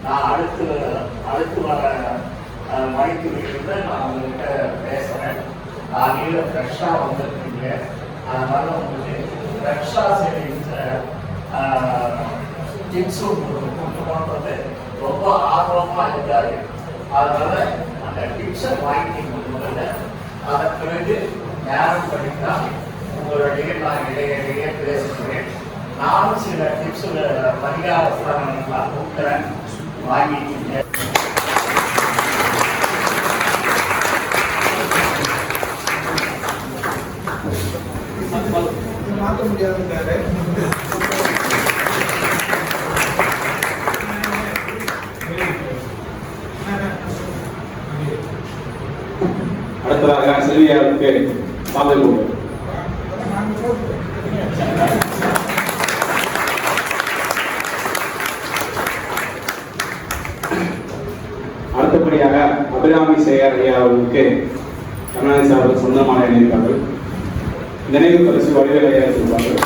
நான் அடுத்து வர மணித்துறையில் நான் உங்கள்கிட்ட பேசுகிறேன். காலையில் ஃப்ரெஷ்ஷாக வந்துருக்கீங்க. அதனால் உங்களுக்கு ஃப்ரெஷ்ஷாக சேவிங்ஸ் டிப்ஸும் கொடுக்கணுன்றது ரொம்ப ஆர்வமாக இருக்காரு. அதனால் அந்த டிப்ஸை வாங்கிக்க முதல்ல. அதன் பிறகு நேரம் படித்தால் உங்களுடைய நான் இடையிடையே பேசுகிறேன். நானும் சில டிப்ஸில் பரிகாரத்தில் நான் கொடுக்குறேன், வாங்கிக்கிங்க. மாற்ற முடியாதுங்கிறாரு. அடுத்ததாக செல்வியாருக்கு சாதனை அடுத்தபடியாக அபிராமி சேகர் ஐயா அவர்களுக்கு கருணாநிதி அவர்கள் சொந்தமான நினைப்பார்கள். நினைவு பரிசு வடிவேல் ஐயா சொல்வார்கள்.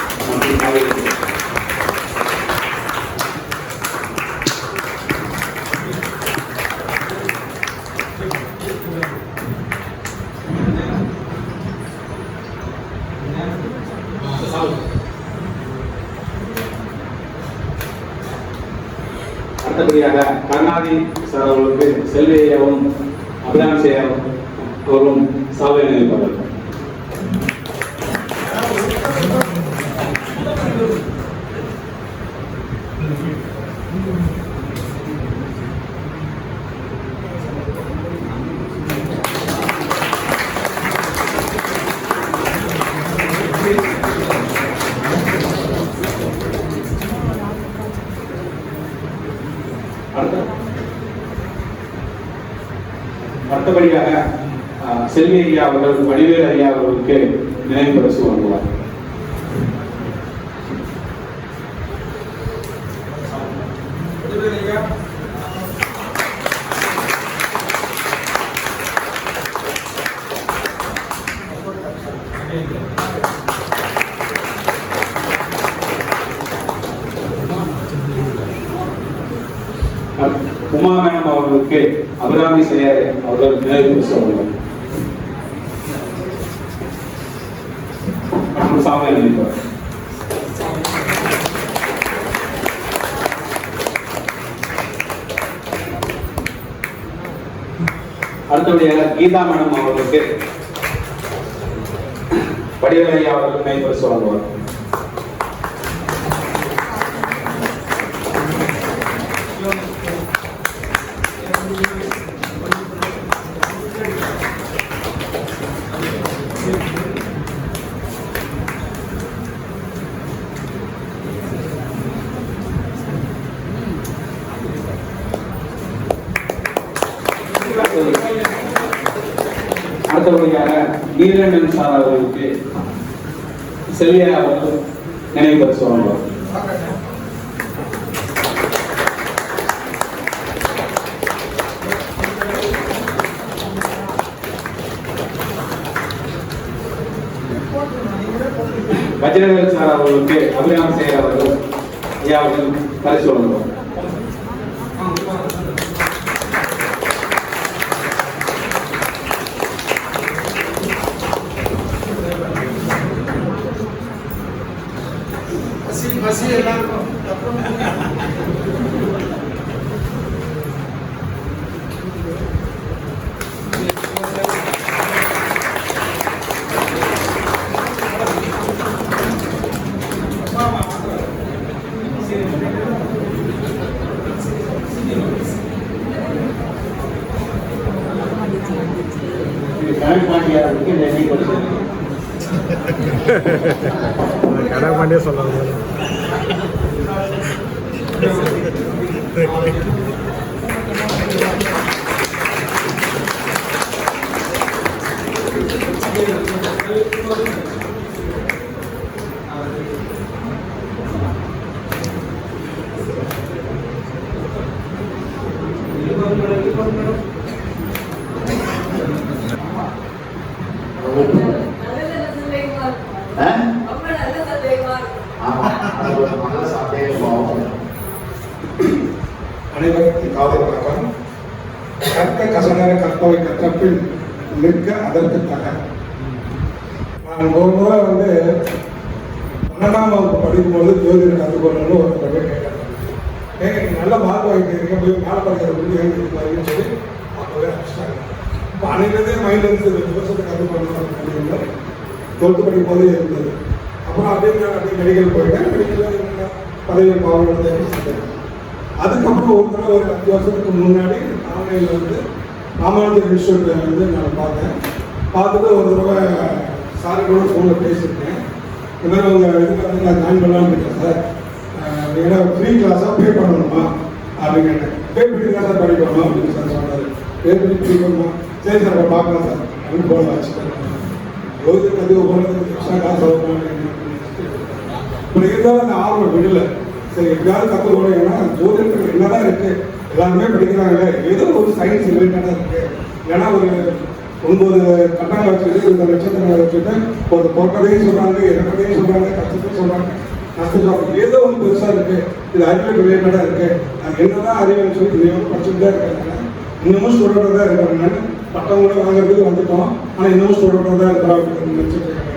அடுத்தபடியாக கருணாநிதி சார் அவர்களுக்கு செல்வி ஐயாவும் அபிராமி சேகர் அவர்களும் சாவை நினைப்பார்கள். அடுத்தபடியாக செல்வி ஐயா அவர்கள் வடிவேல் ஐயா அவர்களுக்கு நினைவு பரிசு வழங்குவார். உமா மேடம் அவர்களுக்கு அபிராமி சேகர் அவர்கள் நினைவு பரிசு வழங்குவார். மற்றும் சாவை நினைப்பார். அடுத்தபடியாக கீதா மேடம் அவர்களுக்கு வடிவேல் ஐயா அவர்கள் நினைவு பரிசு வழங்குவார். அடுத்தபடியாக நீலகண்டன் சார் அவர்களுக்கு செல்வியா அவர்கள் நினைவு பரிசு வழங்குவார். வஜ்ரவேல் சார் அவர்களுக்கு அபிராமி சேகர் அவர்கள் ஐயா அவர்கள் பரிசு வழங்குவார். கனகபாண்டியே சொல்றாங்க. அனைவருக்கும் காலை வணக்கம். கற்க கசடர கற்பவை கற்றப்பில் நிற்க அதற்கு தக. நான் ஒரு முறை 12ஆம் வகுப்பு படிக்கும்போது ஜோதிடர் கற்றுக்கொள்ளணும்னு ஒரு தடவை கேட்டேன். நல்ல மார்க் வாங்கிட்டு போய் மேலே படிக்கிற அப்படின்னு சொல்லி அப்போவே அடிச்சிட்டாங்க. இப்போ அன்னையிலேருந்தே மைண்ட் இருந்து 2 வருஷத்துக்கு கற்றுக்கொள்ளணும் அப்படின்னு 12th படிக்கும் போதே இருந்தது. அப்புறம் அப்படியே மெடிக்கல் போயிட்டேன். மெடிக்கலில் பதவி பாவனை செஞ்சேன். அதுக்கப்புறம் ஒரு தடவை ஒரு 5 வருஷத்துக்கு முன்னாடி ஆன்லைனில் ராமானுஜர் இன்ஸ்டியூட் நான் பார்த்தேன். பார்த்துட்டு ஒரு தடவை சார் கூட ஃபோனில் பேசியிருக்கேன். இந்த மாதிரி உங்கள் இதுக்கு நான் ஜாயின் பண்ணலான்னு இருக்கேன் சார். ஏன்னா ஃப்ரீ கிளாஸாக பே பண்ணணுமா அப்படின்னு கேட்டேன். பே பண்ணி தான் சார் படிக்கணும் அப்படின்னு சார் சொன்னார். பே பண்ணி படிக்கணுமா? சரி சார் பார்க்கலாம் சார் அப்படின்னு போன வச்சுட்டேன். யோசிச்சு கற்றுக்க போனதுக்கு எக்ஸ்ட்ரா காசு ஆகும். இப்போ இருந்தாலும் அந்த ஆர்வம் விடலை. சரி எப்படியாவது கற்றுக்கணும். ஏன்னா ஜோதிடத்துக்கு என்னதான் இருக்குது, எல்லாருமே படிக்கிறாங்களே, ஏதோ ஒரு சயின்ஸ் ரிலேட்டடாக இருக்குது. ஏன்னா ஒரு 9 கட்டங்களை வச்சுட்டு 2 நட்சத்திரங்களை வச்சுட்டு ஒரு பொறுப்பதையும் சொல்கிறாங்க, இறக்கதையும் சொல்கிறாங்க, கஷ்டத்தையும் சொல்கிறாங்க, நஷ்டம் சொல்கிறாங்க. ஏதோ ஒன்று பெருசாக இருக்குது, இது அறிவியல் ரிலேட்டடாக இருக்குது. அது என்னதான் அறிவியல் சொல்லி இன்னும் படிச்சுட்டு தான் இருக்காங்க. இன்னமும் ஸ்டூடெண்ட்டாக தான் இருக்கிறாங்க. பட்டம் கூட வாங்குறதுக்கு வந்துட்டோம். ஆனால் இன்னமும் ஸ்டூடெண்ட்டாக தான் இருக்கிறோம் அப்படின்னு நினச்சிட்டு இருக்காங்க.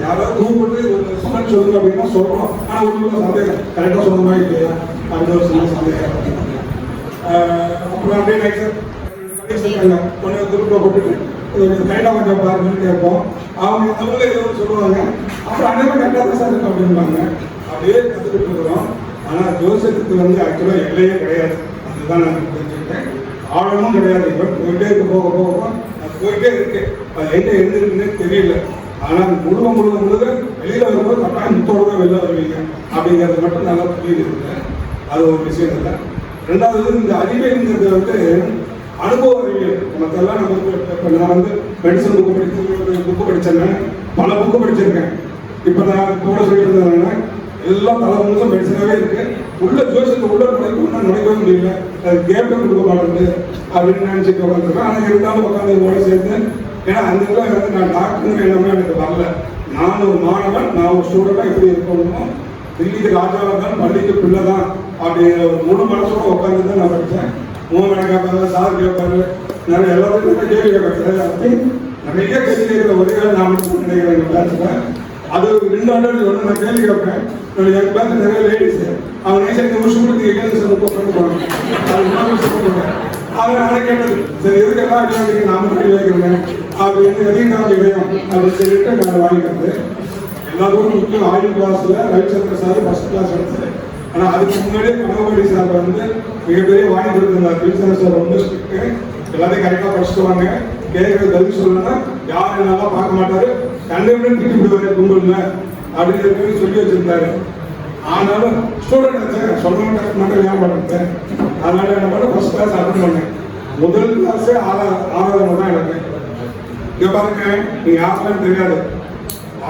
யாராவது கூப்பிட்டு ஒரு சமையல் சொல்லுங்க அப்படின்னா சொல்கிறோம். ஆனால் ஒரு சந்தேகம் கரெக்டாக சொல்லணுமா இல்லையா அப்படின்னு ஒரு சின்ன சந்தேகம். அப்புறம் அப்படியே கொஞ்சம் குரூப்பில் போட்டுட்டு கைண்டாக கொஞ்சம் பாருங்கன்னு கேட்போம். அவங்களே ஏதோ சொல்லுவாங்க. அப்புறம் அனைவரும் கரெக்டாக தான் சார் இருக்கும் அப்படின்பாங்க. அப்படியே கற்றுக்கிட்டு இருக்கிறோம். ஆனால் ஜோசியத்துக்கு ஆக்சுவலாக எல்லையே கிடையாது. அதுதான் நான் தெரிஞ்சுக்கிட்டேன். ஆழமும் கிடையாது. இப்போ போயிட்டே இருக்க போக போக அது போயிட்டே இருக்கு. அது எங்கே எழுந்திருக்குன்னே தெரியல. ஆனால் முழுக வெளியில் வரும்போது கட்டாயம் முத்தோடு தான் வெளில வருவீங்க அப்படிங்கிறது மட்டும் நல்லா புரியுது. அது ஒரு விஷயம் இல்லை. ரெண்டாவது இந்த அறிவியல்ங்கிறது அனுபவ அறிவியல். மற்றெல்லாம் நமக்கு இப்போ நான் மெடிசன் புக்கு படித்தேன்னா பல புக்கு படிச்சிருக்கேன். இப்போ நான் கூட சொல்லிட்டு இருந்தேன்னா எல்லாம் தலை முழுசும் மெடிசனாகவே இருக்கு. உள்ள ஜோசியத்தை உள்ள நுழைக்கவே முடியல. அது கேப்பே கொடுக்க மாட்டேங்குது அப்படின்னு நினச்சிட்டு உட்காந்துருக்கேன். ஆனால் இருந்தாலும் உட்காந்து கூட சேர்ந்து ஏன்னா அந்த இதில் நான் டாக்டருங்கிற எல்லாமே எனக்கு வரல. நான் ஒரு மாணவன், நான் ஒரு ஸ்டூடெண்டாக எப்படி இருக்கணுமோ, தில்லிக்கு ராஜாவாக இருந்தாலும் பள்ளிக்கு பிள்ளை தான் அப்படிங்கிற ஒரு முழு மனசோட உட்காந்து தான் நான் படித்தேன். மூவனை கேட்பாங்க, சார் கேட்பாரு, நிறைய எல்லாத்துக்கும் கேள்வி கேட்பாங்க. அப்படி நிறைய கேள்வி கேட்குற ஒரே நான் மட்டும் நினைக்கிறேன் எங்கள் பேட்சில். அது 2 ஆண்டு ஒன்று நான் கேள்வி கேட்பேன். எங்கள் பேட்சில் நிறைய லேடிஸ் அவங்க நைசாக நிமிஷம் கூட நீங்கள் கேள்வி சார் கொண்டு போவாங்க. அது அதை கேட்டது சரி எதுக்கெல்லாம் அடிவாங்க நாம அடி வைக்கிறேன் அப்படின்னு எதையும் இடையும் அப்படின்னு சொல்லிட்டு நான் வாங்கிக்கிறது. எல்லாத்துக்கும் முக்கியம் ஆயுள் கிளாஸில் ரவிச்சந்திர சார் ஃபர்ஸ்ட் கிளாஸ் எடுத்தது. ஆனால் அதுக்கு முன்னாடியே கனகபாடி சார் மிகப்பெரிய வாங்கி கொடுத்துருந்தார். ரவிச்சந்திர சார் ரொம்ப ஸ்ட்ரிக்ட்டு. எல்லாத்தையும் கரெக்டாக படிச்சுட்டு வாங்க, கேட்கறது பதில் சொல்லணும்னா யாரும் நல்லா பார்க்க மாட்டாரு, கண்டவிடன் திட்டி விடுவாரு கும்பல்ல அப்படின்னு சொல்லி வச்சிருந்தாரு. ஆனாலும் ஸ்டூடெண்ட் சொல்ல மட்டும் ஞாபகம். அதனால என்ன பண்ண ஃபர்ஸ்ட் கிளாஸ் அட்டன் பண்ணேன். முதல் கிளாஸே 6வது தான் எனக்கு. இங்க பாருங்க, நீங்க யாருக்கும் தெரியாது,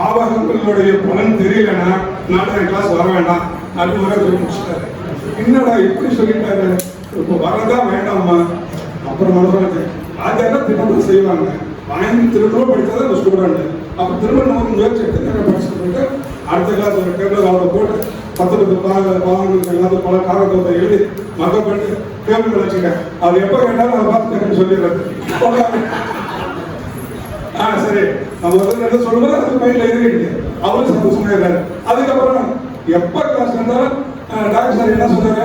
ஆவகங்களுடைய பலன் தெரியலன்னா நான் கிளாஸ் வர வேண்டாம் அப்படின்னு வர சொல்லி முடிச்சுட்டாரு. என்னடா இப்படி சொல்லிட்டாரு, இப்போ வரதான் வேண்டாம்மா. அப்புறம் மனசாச்சு அதெல்லாம் திரும்ப செய்வாங்க. திரும்ப படித்தது அந்த ஸ்டூடெண்ட். அப்போ திரும்ப நமக்கு முயற்சி எடுத்து படிச்சுட்டு போயிட்டு அடுத்த கிளாஸ் ஒரு டேபிள் அவரை போட்டு 10 பாவங்களுக்கு எல்லாத்தையும் பல காரணத்தை எழுதி மகப் பண்ணி டேபிள் வச்சுக்க. அது எப்போ வேண்டாலும் அதை பார்த்து சொல்லிடுறது. சரி நம்ம என்ன சொல்லும்போது அது மைண்டில் எழுதிட்டு அவரும் சந்தோஷமா இருக்காரு. அதுக்கப்புறம் எப்போ கிளாஸ் இருந்தாலும் டாக்டர் சார் என்ன சொன்னாரு,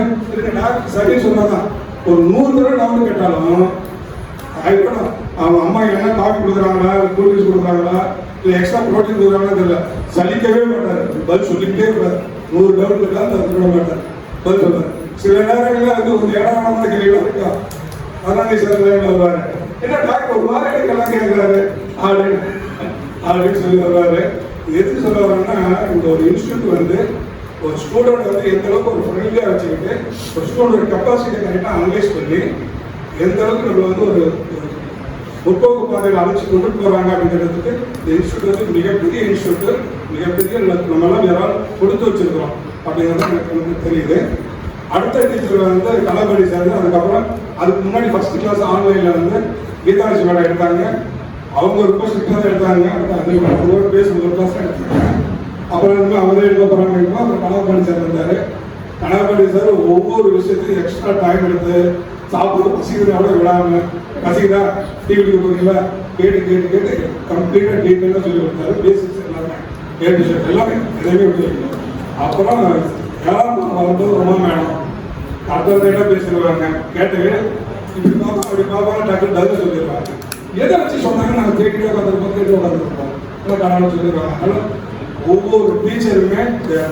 டாக்டர் சரி சொன்னாதான் ஒரு 100 தடவை டவுன் கேட்டாலும் ஆகிப்படும். அவங்க அம்மா என்ன காஃபி கொடுக்குறாங்களா, கூல் ட்ரிங்க்ஸ் கொடுக்குறாங்களா, இல்லை எக்ஸ்ட்ரா ப்ரோட்டீன் கொடுக்குறாங்கன்னு தெரியல, சலிக்கவே மாட்டார். பதில் சொல்லிக்கிட்டே இருப்பார். 100 டவுன் கேட்டாலும் அதை விட மாட்டார், பதில் சொல்றாரு. சில நேரங்களில் ஒரு ஏடாமான கேள்வியாக இருக்கா, அதனால சார் வருவாரு. என்ன டாக்டர் ஒரு வாரம் எடுக்கலாம் கேட்குறாரு அப்படின்னு சொல்லி வருவாரு. எதுக்கு சொல்ல வர்றேன்னா, இந்த ஒரு இன்ஸ்டியூட் ஒரு ஸ்டூடெண்ட் எந்த அளவுக்கு ஒரு ஃப்ரெண்ட்லியாக வச்சுக்கிட்டு ஒரு ஸ்டூடெண்ட் கெப்பாசிட்டியை கரெக்டாக அனலைஸ் பண்ணி எந்த அளவுக்கு நம்ம ஒரு முற்போக்கு பாதையில் அழைச்சி கொண்டு போகிறாங்க அப்படிங்கிறதுக்கு இந்த இன்ஸ்டியூட் மிகப்பெரிய இன்ஸ்டியூட், மிகப்பெரிய நம்மளாம் யாராவது கொடுத்து வச்சிருக்கிறோம் அப்படிங்கிறது எனக்கு தெரியுது. அடுத்த டீச்சர் கலாபடி சார். அதுக்கப்புறம் அதுக்கு முன்னாடி ஃபர்ஸ்ட் கிளாஸ் ஆன்லைனில் கீதாஜி மேடம் எடுத்தாங்க. அவங்க ரொம்ப ஸ்ட்ரிக்டாக தான் எடுத்தாங்க. அது பேச ஒரு கிளாஸ் எடுத்தாங்க. அப்புறம் அவரே எடுக்க போகிறாங்க. அப்புறம் கலாபடி சார் இருந்தார். கலாபடி கருணாநிதி சார் ஒவ்வொரு விஷயத்தையும் எக்ஸ்ட்ரா டைம் எடுத்து சாப்பிட்டு பசிக்கிறதோட விடாம பசிக்குதா டிவிக்கு போறீங்களா கேட்டு கேட்டு கேட்டு கம்ப்ளீட்டா டீட்டெயிலாக சொல்லி கொடுத்தாரு. பேசிக்ஸ் எல்லாமே எல்லாமே எதையுமே விட்டு. அப்புறம் யாரும் வரும்போது ரொம்ப மேடம் அடுத்த பேசிடுவாங்க. கேட்டவே இப்படி பாப்பா அப்படி பாப்பா டக்கு பதில் சொல்லிடுவாங்க. எதை வச்சு சொன்னாங்க நாங்கள் கேட்டுட்டே உட்காந்துருப்போம், கேட்டு உட்காந்துருப்போம். இல்லை கடவுள் சொல்லிடுவாங்க. அதனால ஒவ்வொரு டீச்சருமே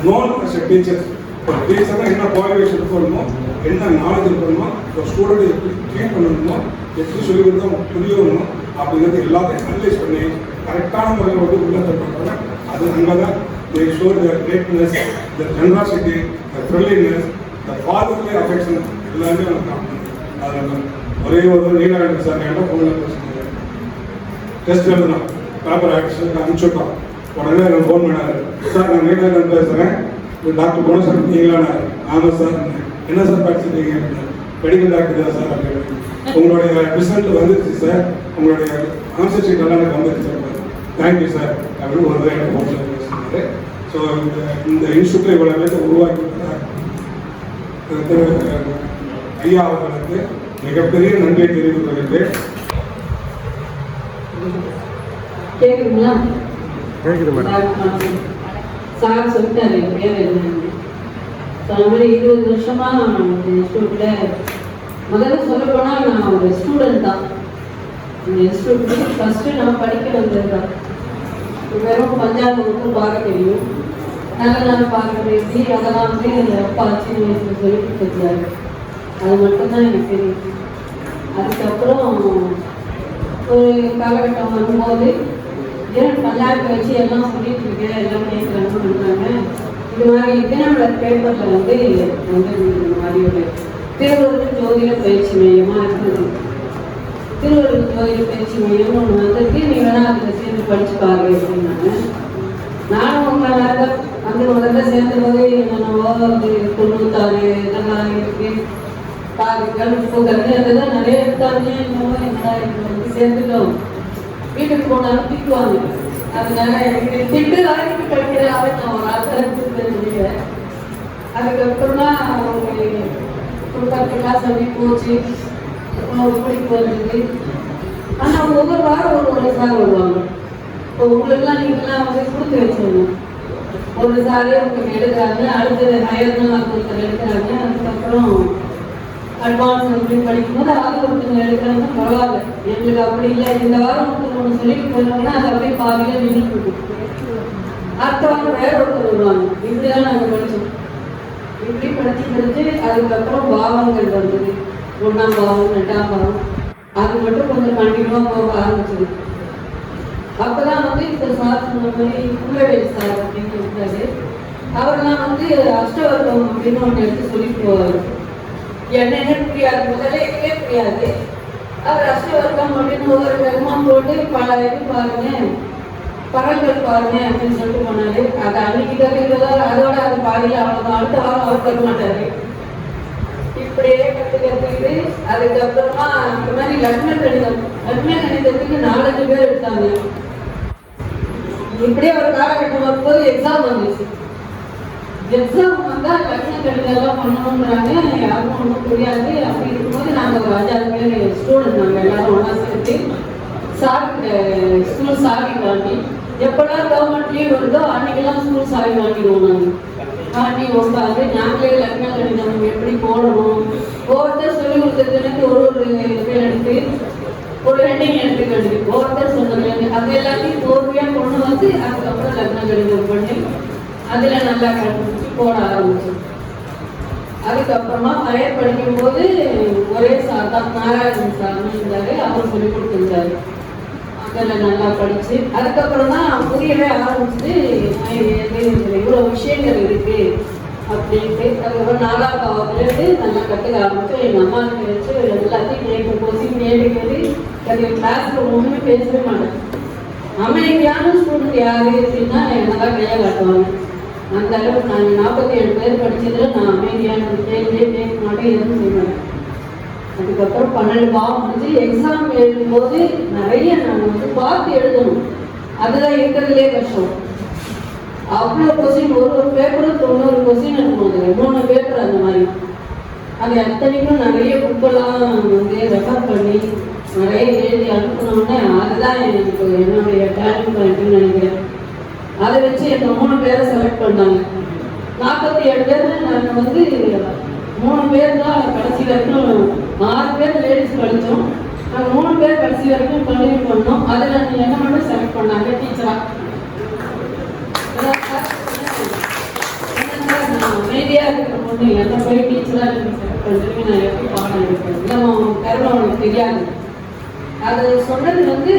நோன் அஸ் எ டீச்சர்ஸ். ஒரு டீச்சர்னா என்ன குவாலிஃபிகேஷன் பண்ணணும், என்ன நாலேஜ் பண்ணணும், ஒரு ஸ்டூடெண்ட் எப்படி ட்ரீட் பண்ணணுமோ, எப்படி சொல்லி கொடுத்தா புரியணும் அப்படிங்கிறது எல்லாத்தையும் அனலைஸ் பண்ணி கரெக்டான முறையில் வந்து உள்ள தருவாங்க. அது அங்கே தான் they show their greatness, their generosity, their friendliness, the fatherly affection எல்லாமே நமக்கு காட்டணும். அதில் ஒரே ஒரு நீலகண்டன் சார் என்கிட்ட ஃபோனில் பேசுனாங்க. டெஸ்ட் எழுதணும், பேப்பர் ஆக்ஷன் அனுப்பிச்சுட்டோம். உடனே எனக்கு ஃபோன் பண்ணாரு, சார் நான் நீலகண்டன் பேசுகிறேன், டாக்டர் குணசாமி நீங்களான. ஆமாம் சார். என்ன சார் படிச்சுட்டீங்க? மெடிக்கல் டாக்டர் தான் சார் அப்படின்னு. உங்களுடைய ரிசல்ட் வந்துருச்சு சார், உங்களுடைய ஆன்சர் ஷீட் எல்லாம் எனக்கு வந்துருச்சு சார், தேங்க்யூ சார் அப்படின்னு ஒரு எனக்கு ஃபோனில் பேசுனாரு. ஸோ இந்த இன்ஸ்டியூட்டை இவ்வளோ பேரை உருவாக்கி ஐயா அவர்களுக்கு மிகப்பெரிய நன்றியை தெரிவித்துக் கொள்கிறேன். கேக்குதுங்களா? கேட்குது மேடம். சார் சொல்லிட்டாரு என் பேர் என்னன்னு. சொன்ன மாதிரி 20 வருஷமா இந்த இன்ஸ்டியூட்ல முதல்ல சொல்ல போனா நான் ஒரு ஸ்டூடெண்ட் தான். இந்த இன்ஸ்டியூட்ல ஃபர்ஸ்ட் நான் படிக்க வந்தது தான். வெறும் பஞ்சாப் மட்டும் பார்க்க தெரியும், நான் பார்க்க பேசி அதெல்லாம் வந்து அப்பா சின்ன வயசுல சொல்லி கொடுத்துருந்தாரு. அது மட்டும்தான் எனக்கு தெரியும். அதுக்கப்புறம் ஒரு காலகட்டம் வரும்போது ஏன் பஞ்சாயத்து வச்சு எல்லாம் சொல்லிட்டு இருக்கேன், எல்லாம் கேட்குறாங்க பண்ணுறாங்க. இது மாதிரி தினமலர் பேப்பரில் வந்து இந்த மாதிரி ஒரு திருவள்ளுவர் ஜோதிட பயிற்சி மையமாக இருக்குது. திருவள்ளுவர் ஜோதிட பயிற்சி மையம் ஒன்று வந்திருக்கு, நீ வேணா அதில் சேர்ந்து படிச்சு பாரு அப்படின்னாங்க. நானும் உங்களை அந்த முதல்ல சேர்ந்த போது என்னென்னவோ 96 இதெல்லாம் இருக்கு, பாருங்கள் போகிறது அதெல்லாம் நிறைய எடுத்தாங்க. என்னவோ என்ன சேர்ந்துட்டோம். வீட்டுக்கு போனாலும் திட்டுவாங்க. அதனால எனக்கு திட்டு வாங்கிட்டு படிக்கிற நான் ஒரு ஆசிரியர் முடியல. அதுக்கப்புறமா ஒரு 10 கிளாஸ் அப்படி போச்சு, பிடிக்க வந்தது. ஆனால் ஒவ்வொரு வாரம் ஒரு சார் வருவாங்க. இப்போ உங்களுக்குலாம் நீங்களாம் வந்து கொடுத்து வச்சிடணும். ஒரு சாரே உங்களுக்கு எடுக்கிறாங்க, அடுத்தது ஹையர்னா ஒருத்தர் எடுக்கிறாங்க. அதுக்கப்புறம் அட்வான்ஸ் அப்படி படிக்கும்போது ஒருத்தவங்க எடுக்கிறாங்க. பரவாயில்ல, எங்களுக்கு அப்படி இல்லை. இந்த வாரம் ஒருத்தர் சொல்லிட்டு போயிருவாங்கன்னா அது அப்படியே பாதியில் நின்று அடுத்த வாரம் வேற ஒருத்தர் வருவாங்க. இப்படிதான் நாங்கள் படித்தோம். இப்படி படிச்சு அதுக்கப்புறம் பாவங்கள் வந்தது. 1ஆம் பாவம் 2ஆம் பாவம் அது மட்டும் கொஞ்சம் கண்டிப்பாக போக ஆரம்பிச்சது. அப்பதான் வந்து இந்த சார் சொன்ன மாதிரி குள்ளவேல் சார் அப்படின்னு இருக்காரு. அவர்லாம் வந்து அஷ்டவர்க்கம் அப்படின்னு ஒன்று எடுத்து சொல்லிட்டு போவார். என்னென்ன புரியாது, முதல்ல எனக்கே புரியாது. அவர் அஷ்டவர்க்கம் அப்படின்னு ஒவ்வொரு விதமாக போட்டு பல இது பாருங்க, பகல்கள் பாருங்க அப்படின்னு சொல்லிட்டு போனாரு. அதை அன்னைக்கு கற்றுக்கிறதோ அதோட அது பாடியில் அவ்வளோதான். அடுத்த வாரம் அவர் தர மாட்டாரு. இப்படியே கற்றுக்கிட்டு அதுக்கப்புறமா இந்த மாதிரி லக்ன கணிதத்துக்கு 4-5 பேர் எடுத்தாங்க. இப்படியே ஒரு காலகட்டம் வரும்போது எக்ஸாம் வந்துச்சு. எக்ஸாம் வந்தால் லக்ன கணிதெல்லாம் பண்ணணுங்கிறாங்க. யாருக்கும் ஒன்றும் புரியாது. அப்படி இருக்கும்போது நாங்கள் ஒரு 5-6 பேர் ஸ்டூடெண்ட் நாங்கள் எல்லாரும் ஒன்றா சேர்த்து ஸ்கூல் சாவி வாங்கி எப்போல்லாம் கவர்மெண்ட் லீவ் வருதோ அன்னைக்கெல்லாம் ஸ்கூல் சாவி வாங்கிடுவோம். நாங்கள் வாங்கி உட்காந்து நாங்களே லக்ன கணிதம் எப்படி போடணும் ஒவ்வொருத்தர் சொல்லி கொடுத்ததுக்கு ஒரு பேர் எடுத்து ஒரு ஹெட்டிங் எடுத்துக்கிட்டு ஒவ்வொருத்தர் சொன்னது அது எல்லாத்தையும் தோல்வியாக கொண்டு வந்து அதுக்கப்புறம் லக்ன கணிதம் பண்ணி அதில் நல்லா கண்டுபிடிச்சி போட ஆரம்பிச்சோம். அதுக்கப்புறமா ஹையர் படிக்கும்போது ஒரே சார் தான், நாராயணன் சார்னு இருந்தாரு. அவர் சொல்லி கொடுத்துருந்தாரு. அதில் நல்லா படித்து அதுக்கப்புறம் தான் புரியவே ஆரம்பிச்சுட்டு இவ்வளோ விஷயங்கள் இருக்கு அப்படின்ட்டு. அதுக்கப்புறம் 4ஆம் பாவத்துலேருந்து நல்லா கற்றுக்க ஆரம்பிச்சு. எங்கள் அம்மாவுக்கு வச்சு எல்லாத்தையும் கேட்க கொஸ்டின் கேட்டு அது கிளாஸில் ஒன்றுமே பேசவே மாட்டேன். அமைதியான ஸ்டூடெண்ட் யாரு அப்படின்னா என்னதான் கையை காட்டுவாங்க. அந்த அளவுக்கு நான் 47 பேர் படிச்சதுல நான் அமைதியான கேள்வியே கேட்க மாட்டேன், எதுவும் செய்ய மாட்டேன். அதுக்கப்புறம் 12 பாவம் முடிஞ்சு எக்ஸாம் எழுதும்போது நிறைய நான் வந்து பார்த்து எழுதணும். அதுதான் இருக்கிறதுலே கஷ்டம். அவ்வளோ கொஸ்டின் ஒரு பேப்பரும் 90 கொஸ்டின் இருக்கும். 3 பேப்பர் அந்த மாதிரி அது அத்தனைக்கும் நிறைய புக்கெல்லாம் வந்து ரெஃபர் பண்ணி நிறைய எழுதி அனுப்பினோடனே அதுதான் எனக்கு என்னுடைய டேலண்ட் பாயிண்ட்னு நினைக்கிறேன். அதை வச்சு என்னை 3 பேரை செலக்ட் பண்ணாங்க. 47 பேர்ல நாங்கள் வந்து 3 பேர் தான் கடைசி வரைக்கும் 6 பேர் லேடிஸ் படித்தோம். நாங்கள் 3 பேர் கடைசி வரைக்கும் கண்டினியூ பண்ணோம். அதில் என்ன மட்டும் செலக்ட் பண்ணாங்க டீச்சராக. நான் அமைதியாக இருக்கிற பொண்ணு என்ன போய் டீச்சராக செலக்ட் பண்ணுறதுக்கு நான் எப்படி பாடம் எடுப்பேன், இல்லை கருணை அவனுக்கு தெரியாது. அது சொன்னது வந்து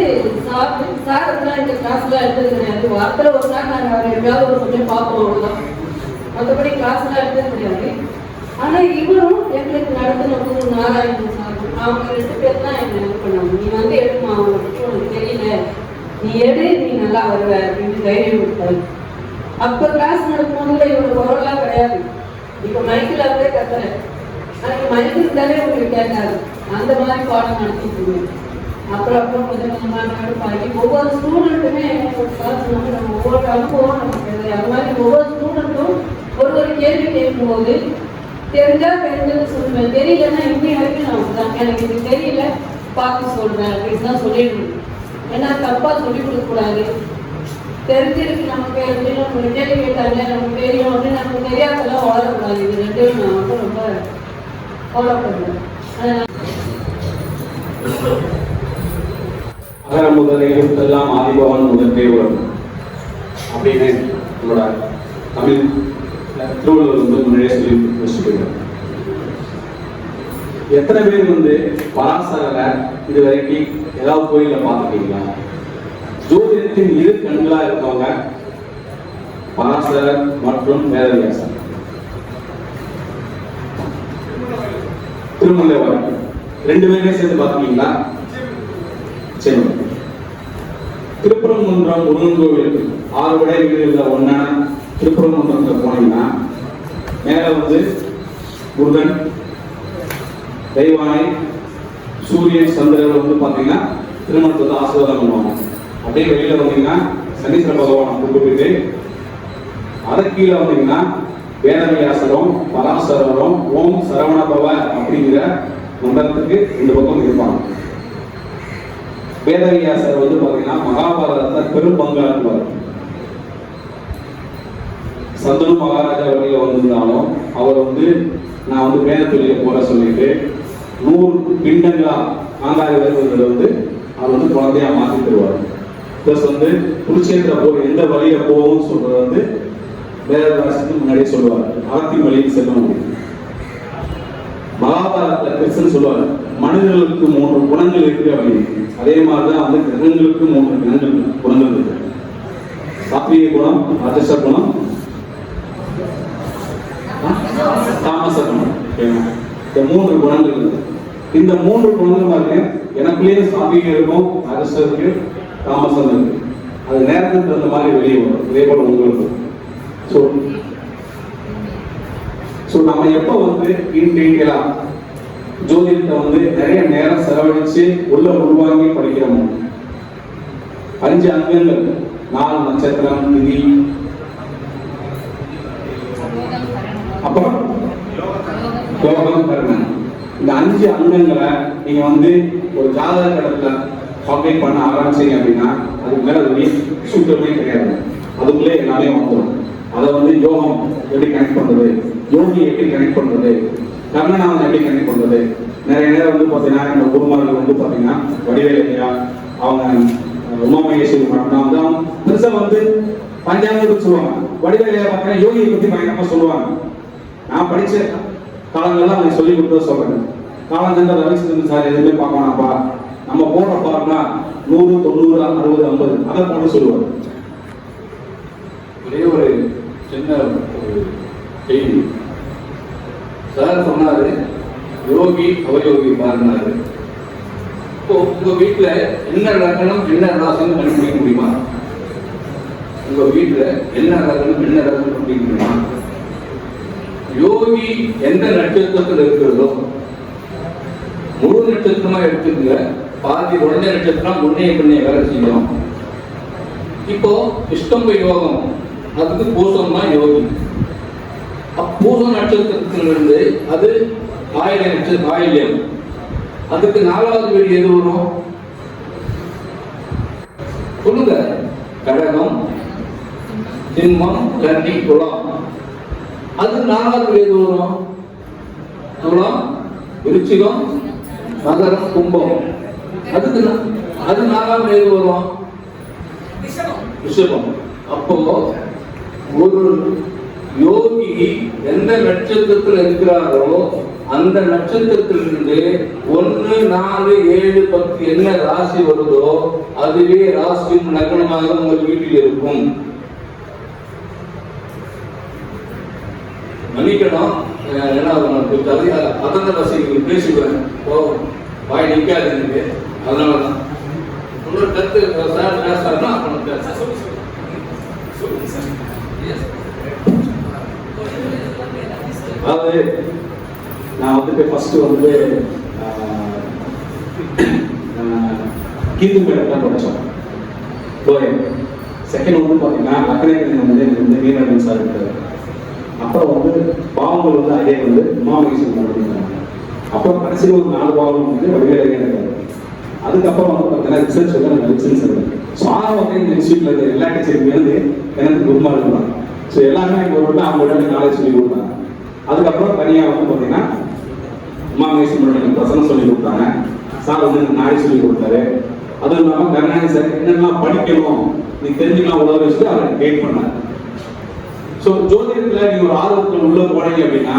சாருக்குலாம் இந்த கிளாஸ்லாம் எடுத்தது கிடையாது. வாரத்தில் ஒரு நாள் நாங்கள் அவர் எப்பயாவது ஒரு கொஞ்சம் பார்ப்போம், அவ்வளோதான். மற்றபடி கிளாஸ்லாம் எடுத்தது கிடையாது. ஆனால் இவரும் எங்களுக்கு நடத்தின குரு நாராயணன் சார், அவங்க 2 பேர் தான் என்னை இது பண்ணாங்க. நீ வந்து எடுமா, அவனை பற்றி உனக்கு தெரியல, நீ எடு, நீ நல்லா வருவ அப்படின்னு தைரியம் கொடுத்தாரு. அப்போ கிளாஸ் நடக்கும்போது இவனுக்கு குரல்லாம் கிடையாது. இப்போ மைக்கில் அப்படியே கத்துறேன். எனக்கு மைக்கு இருந்தாலே உங்களுக்கு கேட்காது. அந்த மாதிரி பாடம் நடத்திட்டு இருந்தேன். அப்புறம் கொஞ்சம் கொஞ்சமாக பாக்கி ஒவ்வொரு ஸ்டூடெண்ட்டுமே நம்ம ஒவ்வொரு அனுபவம் நமக்கு அது மாதிரி ஒவ்வொரு ஸ்டூடெண்ட்டும் ஒரு கேள்வி கேட்கும்போது தெரிஞ்சா தெரிஞ்சது சொல்லுவேன், தெரியலன்னா இன்னி வரைக்கும் நான் தான் எனக்கு இது தெரியல பார்த்து சொல்றேன் அப்படின்னு தான் சொல்லிடணும். ஏன்னா தப்பா சொல்லி கொடுக்கக்கூடாது. தெரிஞ்சிருக்கு நமக்கு அப்படின்னு ஒரு கேள்வி கேட்டாங்க, நமக்கு தெரியும் அப்படின்னு நமக்கு தெரியாதெல்லாம் வளரக்கூடாது. இது 2ம் நான் வந்து ரொம்ப ஃபாலோ பண்ணுறேன். அகர முதல் எழுத்தெல்லாம் ஆதிபவன் முதற்றே உலகம் அப்படின்னு நம்மளோட தமிழ் திருவள்ளுவர் வந்து முன்னாடியே சொல்லி வச்சுருக்காங்க. எத்தனை பேர் வந்து பராசரரை இது வரைக்கும் ஏதாவது கோயிலில் பார்த்துருக்கீங்களா? ஜோதிடத்தின் 2 கண்களா இருக்கவங்க பராசரர் மற்றும் வேதவியாசர். திருமலைவாய் 2 பேருமே சேர்ந்து பார்த்துருக்கீங்களா? சரி. திருப்பரங்குன்றம் முருகன் கோவில் 6 விடை வீடுகளில் ஒன்றான திருப்பரங்குன்றத்தில் போனீங்கன்னா மேலே வந்து முருகன், தெய்வானை, சூரியன், சந்திரன் வந்து பார்த்தீங்கன்னா திருமணத்தை வந்து ஆசீர்வாதம் பண்ணுவாங்க. அப்படியே வெளியில் வந்தீங்கன்னா சனீஸ்வர பகவானை கூப்பிட்டு, அதை கீழே வந்தீங்கன்னா வேதவியாசரும் பராசரரும் ஓம் சரவண பவ அப்படிங்கிற மந்திரத்துக்கு 2 பக்கம் இருப்பாங்க. வேதவியாசர் வந்து பார்த்தீங்கன்னா மகாபாரதத்தை பெரும் பங்காற்றுவார். சந்தனு மகாராஜா வழியில் வந்திருந்தாலும் அவர் வந்து நான் வந்து வேத தொழிலை போற சொல்லிட்டு 100 பிண்டங்களா ஆங்காரி வருவதை வந்து அவர் வந்து குழந்தையா மாற்றி தருவார். பிளஸ் வந்து குருச்சேத்திர போர் எந்த வழியில போகும்னு சொல்றது வந்து வேதவியாசத்துக்கு முன்னாடியே சொல்லுவார். அறத்தின் வழியில் செல்லும். மகாபாரதத்துல கிருஷ்ணன் சொல்லுவார், மனிதர்களுக்கு 3 குணங்கள் இருக்கு அப்படின்னு. அதே மாதிரிதான் வந்து கிரகங்களுக்கு 3 குணங்கள் இருக்கு. சாத்வீக குணம், ராஜச குணம், தாமச குணம். இந்த 3 குணங்கள் இருக்கு. இந்த 3 குணங்கள் பாருங்க, எனக்குள்ளேயே சாத்வீகம் இருக்கும், ராஜசம் இருக்கு, தாமசம் இருக்கு. அது நேரத்துக்கு தகுந்த மாதிரி வெளியே வரும். இதே போல உங்களுக்கு ஸோ நம்ம எப்போ வந்து டீட்டெயிலா ஜோதிடத்தை வந்து நிறைய நேரம் செலவழிச்சு உள்ள உள்வாங்கி படிக்கிறோமோ, 5 அங்கங்கள், 4 நட்சத்திரம், திதி, அப்புறம் யோகம், கர்மம், இந்த 5 அங்கங்களை நீங்க வந்து ஒரு ஜாதக கடத்துல கால்குலேட் பண்ண ஆரம்பிச்சீங்க அப்படின்னா அதுக்கு மேல அது சூட்டமே கிடையாது. அதுக்குள்ளே எல்லாமே வந்துடும். அதை வந்து யோகம் எப்படி கனெக்ட் பண்றது, யோகி எப்படி கனெக்ட் பண்றது, கர்ணனாவன் எப்படி கனெக்ட் பண்றது. நிறைய நேரம் வந்து பார்த்தீங்கன்னா இந்த குருமார்கள் வந்து பார்த்தீங்கன்னா வடிவேலையா அவங்க உமாமகேஸ்வரி மட்டும்தான் வந்து அவங்க பெருசா வந்து பஞ்சாங்கத்துக்கு சொல்லுவாங்க. வடிவேலையா பார்த்தீங்கன்னா யோகியை பத்தி பயங்கரமா சொல்லுவாங்க. நான் படிச்ச காலங்கள்லாம் அவங்க சொல்லி கொடுத்தத சொல்றேன். காலங்கள்ல ரவிச்சந்திரன் சார் எதுவுமே பார்க்க வேணாம்ப்பா, நம்ம போட பாருன்னா 100, 90, 60, 50 அதை போட்டு சொல்லுவாங்க. ஒரே ஒரு சின்ன ஒரு செய்தி சார் சொன்னாரு, யோகி அவயோகி பாருனாரு. இப்போ உங்க வீட்டுல என்ன லக்னம் என்ன ராசின்னு கண்டுபிடிக்க முடியுமா? உங்க வீட்டுல என்ன லக்னம் என்ன ராசின்னு கண்டுபிடிக்க முடியுமா? யோகி எந்த நட்சத்திரத்தில் இருக்கிறதோ முழு நட்சத்திரமா எடுத்துக்கங்க, பாதி உடனே நட்சத்திரம் முன்னே பின்னே வேலை செய்யணும். இப்போ இஷ்டம்ப யோகம், அதுக்கு பூசம் தான் யோகி. பூச நட்சத்திரத்திலிருந்து அது ஆயில்யம். அதுக்கு 4வது வீடு எது வரும் சொல்லுங்க? கடகம், சிம்மம், கன்னி, துலாம். அது 4வது வீடு எது வரும்? துலாம், விருச்சிகம், மகரம், கும்பம். அது 4வது வீடு வரும் ரிஷபம். அப்போ ஒரு யோகி எந்த நட்சத்திரத்தில் இருக்கிறாரோ அந்த நட்சத்திரத்திலிருந்து 1, 4, 7, 10 என்ன ராசி வருதோ அதுவே ராசியும் லக்னமாக உங்கள் வீட்டில் இருக்கும். மன்னிக்கணும், அதன ரசிகர்கள் பேசுகிறேன், வாய் நிற்காது எனக்கு. அதனாலதான் உங்களோட கருத்து சார் பேசுறாருன்னா அதாவது நான் வந்து ஃபர்ஸ்ட் வந்து கீர்த்தி மேடம் தான் படித்தோம். செகண்ட் வந்து பார்த்தீங்கன்னா அக்கறைகள் வந்து எனக்கு வந்து வீரன் சார் இருக்காரு. அப்புறம் வந்து பாவங்கள் வந்து அதே வந்து உமாமகேஸ்வரன் பண்ணியிருக்காங்க. அப்புறம் கடைசியில் ஒரு 4 பாவம் வந்து வடிவேலையே இருக்காரு. அதுக்கப்புறம் வந்து பார்த்தீங்கன்னா ரிசர்ச் வந்து எனக்கு ரிசர்ச் இருக்குது. ஸோ வந்து இந்த இன்ஸ்டியூட்ல இருக்க எல்லா டீச்சருமே வந்து எனக்கு குருமா இருந்தாங்க. ஸோ எல்லாமே எனக்கு ஒரு அவங்களோட நாலேஜ் சொல்லி கொடுத்தாங்க. அதுக்கப்புறம் தனியாக வந்து பார்த்தீங்கன்னா உமாமகேஸ்வரன் எனக்கு பிரசனம் சொல்லி கொடுத்தாங்க. சார் வந்து எனக்கு நாலேஜ் சொல்லி கொடுத்தாரு. அதுவும் இல்லாமல் கருணாநிதி சார் என்னெல்லாம் படிக்கணும் நீ தெரிஞ்சுக்கலாம் உலக வச்சுட்டு அவரை கைட் பண்ணார். ஸோ ஜோதிடத்தில் நீங்கள் ஒரு ஆர்வத்தில் உள்ள போனீங்க அப்படின்னா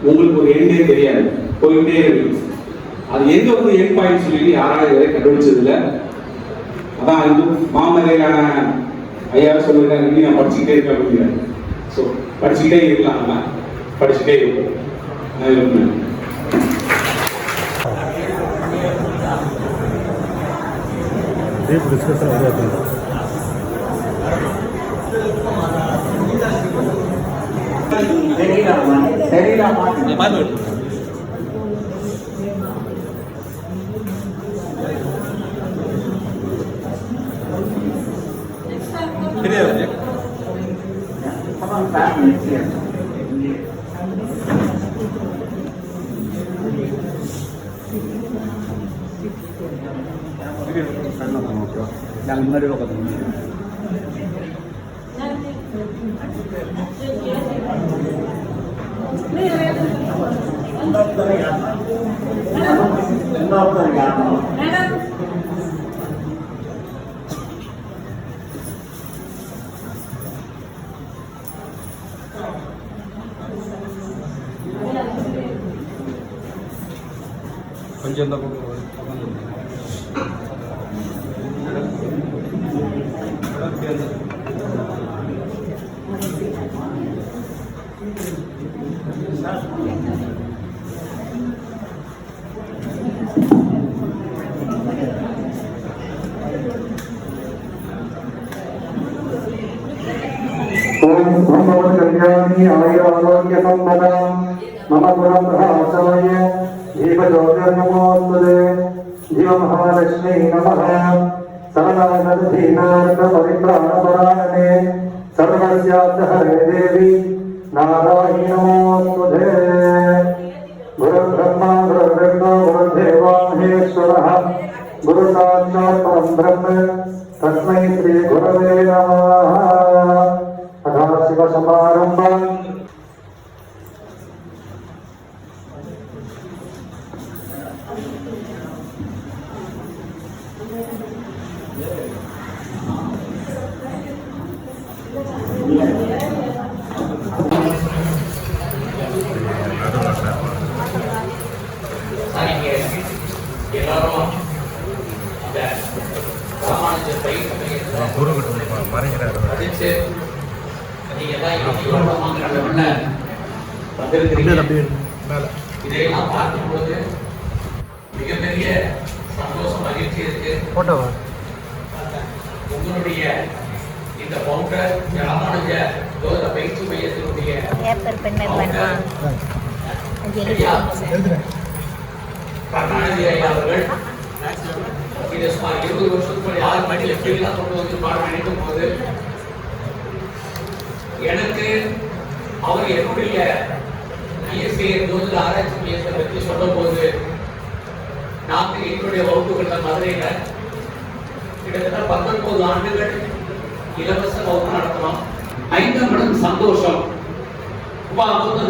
உங்களுக்கு ஒரு எண்டே தெரியாது, போயிட்டே இருக்கு. அது எங்க வந்து எண்ட் பாயிண்ட் சொல்லி யாராவது வரை கண்டுபிடிச்சது இல்லை. அதான் இது மாமரையான ஐயா சொல்லிருக்காங்க, நீ நான் படிச்சுக்கிட்டே இருக்க அப்படிங்கிறாரு. ஸோ படிச்சுக்கிட்டே இருக்கலாம், படிச்சுட்டே இருக்கும். டீப் டிஸ்கஷன் வந்து yang benar itu katanya. கொஞ்சம் தான் कल्याणी आयुरारोग्य संपदा मम गुणप्रभासाय दीपज्योतिर्नमोऽस्तुते जीव महालक्ष्मी नमः शरणागतदीनार्थ परित्राणपरायणे सर्वस्यार्थहरे देवी नारायणी नमोऽस्तुते गुरुर्ब्रह्मा गुरुर्विष्णु गुरुर्देवो महेश्वरः गुरुसाक्षात् परं ब्रह्म तस्मै श्री गुरवे नमः शिव समारंभ இதையெல்லாம் பார்க்கும் பொழுது மிகப்பெரிய சந்தோஷம், மகிழ்ச்சி இருக்கு. உங்களுடைய இந்த பவுண்டர் ராமானுஜ ஜோதிட பயிற்சி மையத்தினுடைய கருணாநிதி ஐயா அவர்கள் இது சுமார் 20 வருஷத்துக்கு 6 மணிக்கு எப்படிலாம் கொண்டு வந்து பாடம் நினைக்கும் போது எனக்கு அவர் என்னுடைய பிஎஸ்சி ஜோதிட ஆராய்ச்சி பிஎஸ்சி பற்றி சொல்லும் போது நாங்கள் எங்களுடைய வகுப்புகள் மதுரையில கிட்டத்தட்ட 19 ஆண்டுகள் இலவச வகுப்பு நடத்தணும். 5 மடங்கு சந்தோஷம்.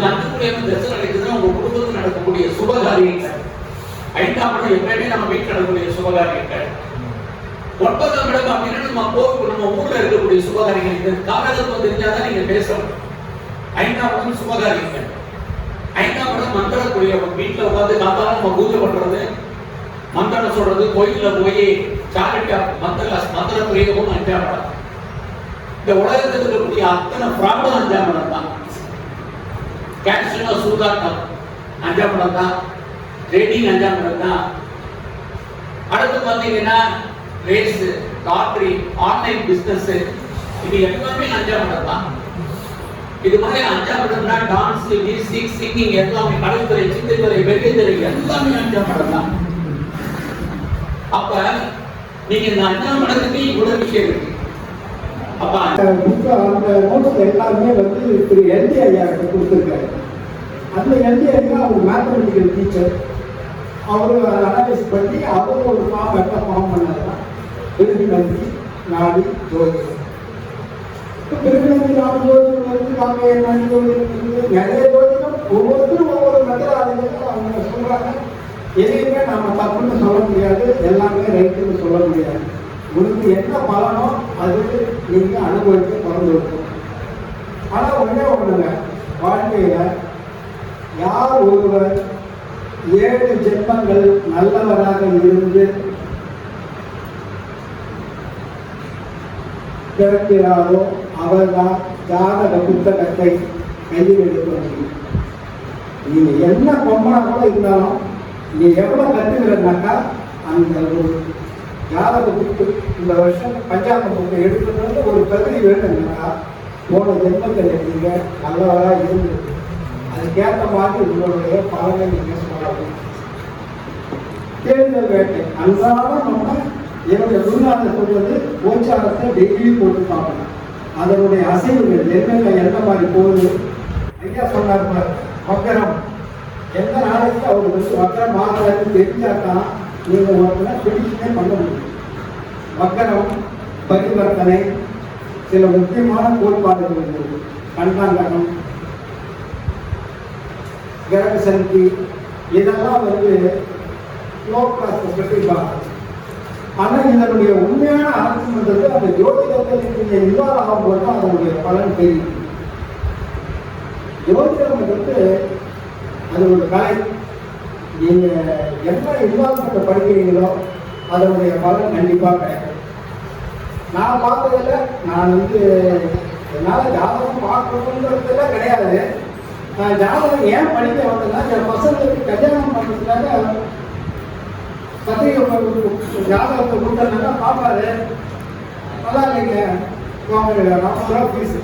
நடக்கக்கூடிய தரிசனம் நடக்குதுன்னா உங்க குடும்பத்தில் நடக்கக்கூடிய சுபகாரியங்கள். 5ஆம் இடம் எப்பயுமே நம்ம வீட்டில் நடக்கக்கூடிய சுபகாரியங்கள். 9ஆம் இடம் அப்படின்னா நம்ம ஊர்ல இருக்கக்கூடிய சுபகாரியங்கள். இந்த காலகட்டம் தெரிஞ்சாதான் நீங்க பேசணும். 5ஆம் இடம் சுபகாரியங்கள். 5ஆம் இடம் மந்திரக்கூடிய வீட்டுல உட்காந்து காத்தாலும் நம்ம பூஜை பண்றது, மந்திரம் சொல்றது, கோயில்ல போய் சாரிட்டா மந்திர பிரயோகம் 5ஆம் இடம். இந்த உலகத்தில் இருக்கக்கூடிய அத்தனை பிராப்தம் 5ஆம் இடம் தான். கேன்சர் சூதாட்டம் 5ஆம் இடம் தான். ட்ரேடிங் 5ஆம் இடம் தான். அடுத்து பாத்தீங்கன்னா ரேஸ், லாட்டரி, ஆன்லைன் பிசினஸ், இது எல்லாமே 5ஆம் இடம் தான். இது மாதிரி 5ஆம் இடம்னா டான்ஸ், மியூசிக், சிங்கிங் எல்லாமே, கலைத்துறை, சிந்தைத்துறை, வெள்ளித்துறை எல்லாமே 5ஆம் இடம் தான். அப்ப நீங்க இந்த 5ஆம் இடத்துக்கு இவ்வளவு விஷயம் இருக்கு. அப்ப அந்த நோட்ஸ் எல்லாமே வந்து திரு எல்டி ஐயா கொடுத்துருக்காரு. அந்த எல்டி ஐயா அவர் மேத்தமெட்டிக்கல் டீச்சர். அவர் அனலைஸ் பண்ணி அவர் ஒரு ஃபார்ம் பண்ணாருன்னா பிரிவினந்தி நாடி ஜோதிடம். பிரிவினந்தி நாடி ஜோதிடம் வந்து நாங்கள் நிறைய ஜோதிடம் ஒவ்வொருத்தரும் ஒவ்வொரு மெத்தடாலஜியும் அவங்க சொல்றாங்க. எதையுமே நம்ம தப்புன்னு சொல்ல முடியாது, எல்லாமே ரைட்டுன்னு சொல்ல முடியாது. உங்களுக்கு என்ன பலனோ அது நீங்க அனுபவிக்க பிறந்து இருக்கும். ஆனா ஒண்ணே ஒண்ணுங்க, வாழ்க்கையில யார் ஒருவர் 7 ஜென்மங்கள் நல்லவராக இருந்து பிறக்கிறாரோ அவர்தான் ஜாதக புத்தகத்தை கையில் எடுக்க முடியும். நீங்க என்ன பொம்மனா கூட இருந்தாலும் நீங்க எவ்வளவு கற்றுக்கிறனாக்கா அந்த ஒரு ஜாதக புக்கு இந்த வருஷம் பஞ்சாங்க புக்கை எடுக்கிறது ஒரு தகுதி வேணும்னாக்கா போன ஜென்மத்தில் நீங்க நல்லவராக இருந்திருக்கு. அதுக்கேற்ற மாதிரி உங்களுடைய பலனை நீங்க சொல்லணும். தேர்தல் வேட்டை அன்றாடம் நம்ம என்னுடைய குருநாதர் சொல்றது கோச்சாரத்தை டெய்லி போட்டு பார்க்கணும். அதனுடைய அசைவுகள் என்னென்ன எந்த மாதிரி போகுது. ஐயா சொன்னார் மக்கரம் எந்த நாளைக்கு அவர் வந்து மக்கரம் மாதத்துக்கு தெரிஞ்சாதான் நீங்க ஒருத்தனை பிடிச்சுனே பண்ண முடியும். மக்கரம் பரிவர்த்தனை சில முக்கியமான கோட்பாடுகள் இருந்தது. கண்டாங்கனம், கிரக சக்தி, இதெல்லாம் வந்து லோ கிளாஸ் பற்றி பார்க்கணும். ஆனால் இதனுடைய உண்மையான அர்த்தம் வந்தது அந்த ஜோதிடத்தில் நீங்கள் இன்வால்வ் ஆகும்போது தான் அதனுடைய பலன் தெரியும். ஜோதிடம் வந்து அது ஒரு கலை. நீங்கள் என்ன இன்வால்வ்மெண்ட் படிக்கிறீங்களோ அதனுடைய பலன் கண்டிப்பாக கிடைக்கும். நான் பார்த்ததில்ல, நான் வந்து என்னால் ஜாதகம் பார்க்கணுங்கிறதுல கிடையாது. நான் ஜாதகம் ஏன் படிக்க வந்தேன்னா என் பசங்களுக்கு கல்யாணம் பண்ணுறதுக்காக பத்திரிகை ஜாதகத்தை கொடுத்தா பார்ப்பாரு, நல்லா இல்லைங்க, 40 ஃபீஸ்.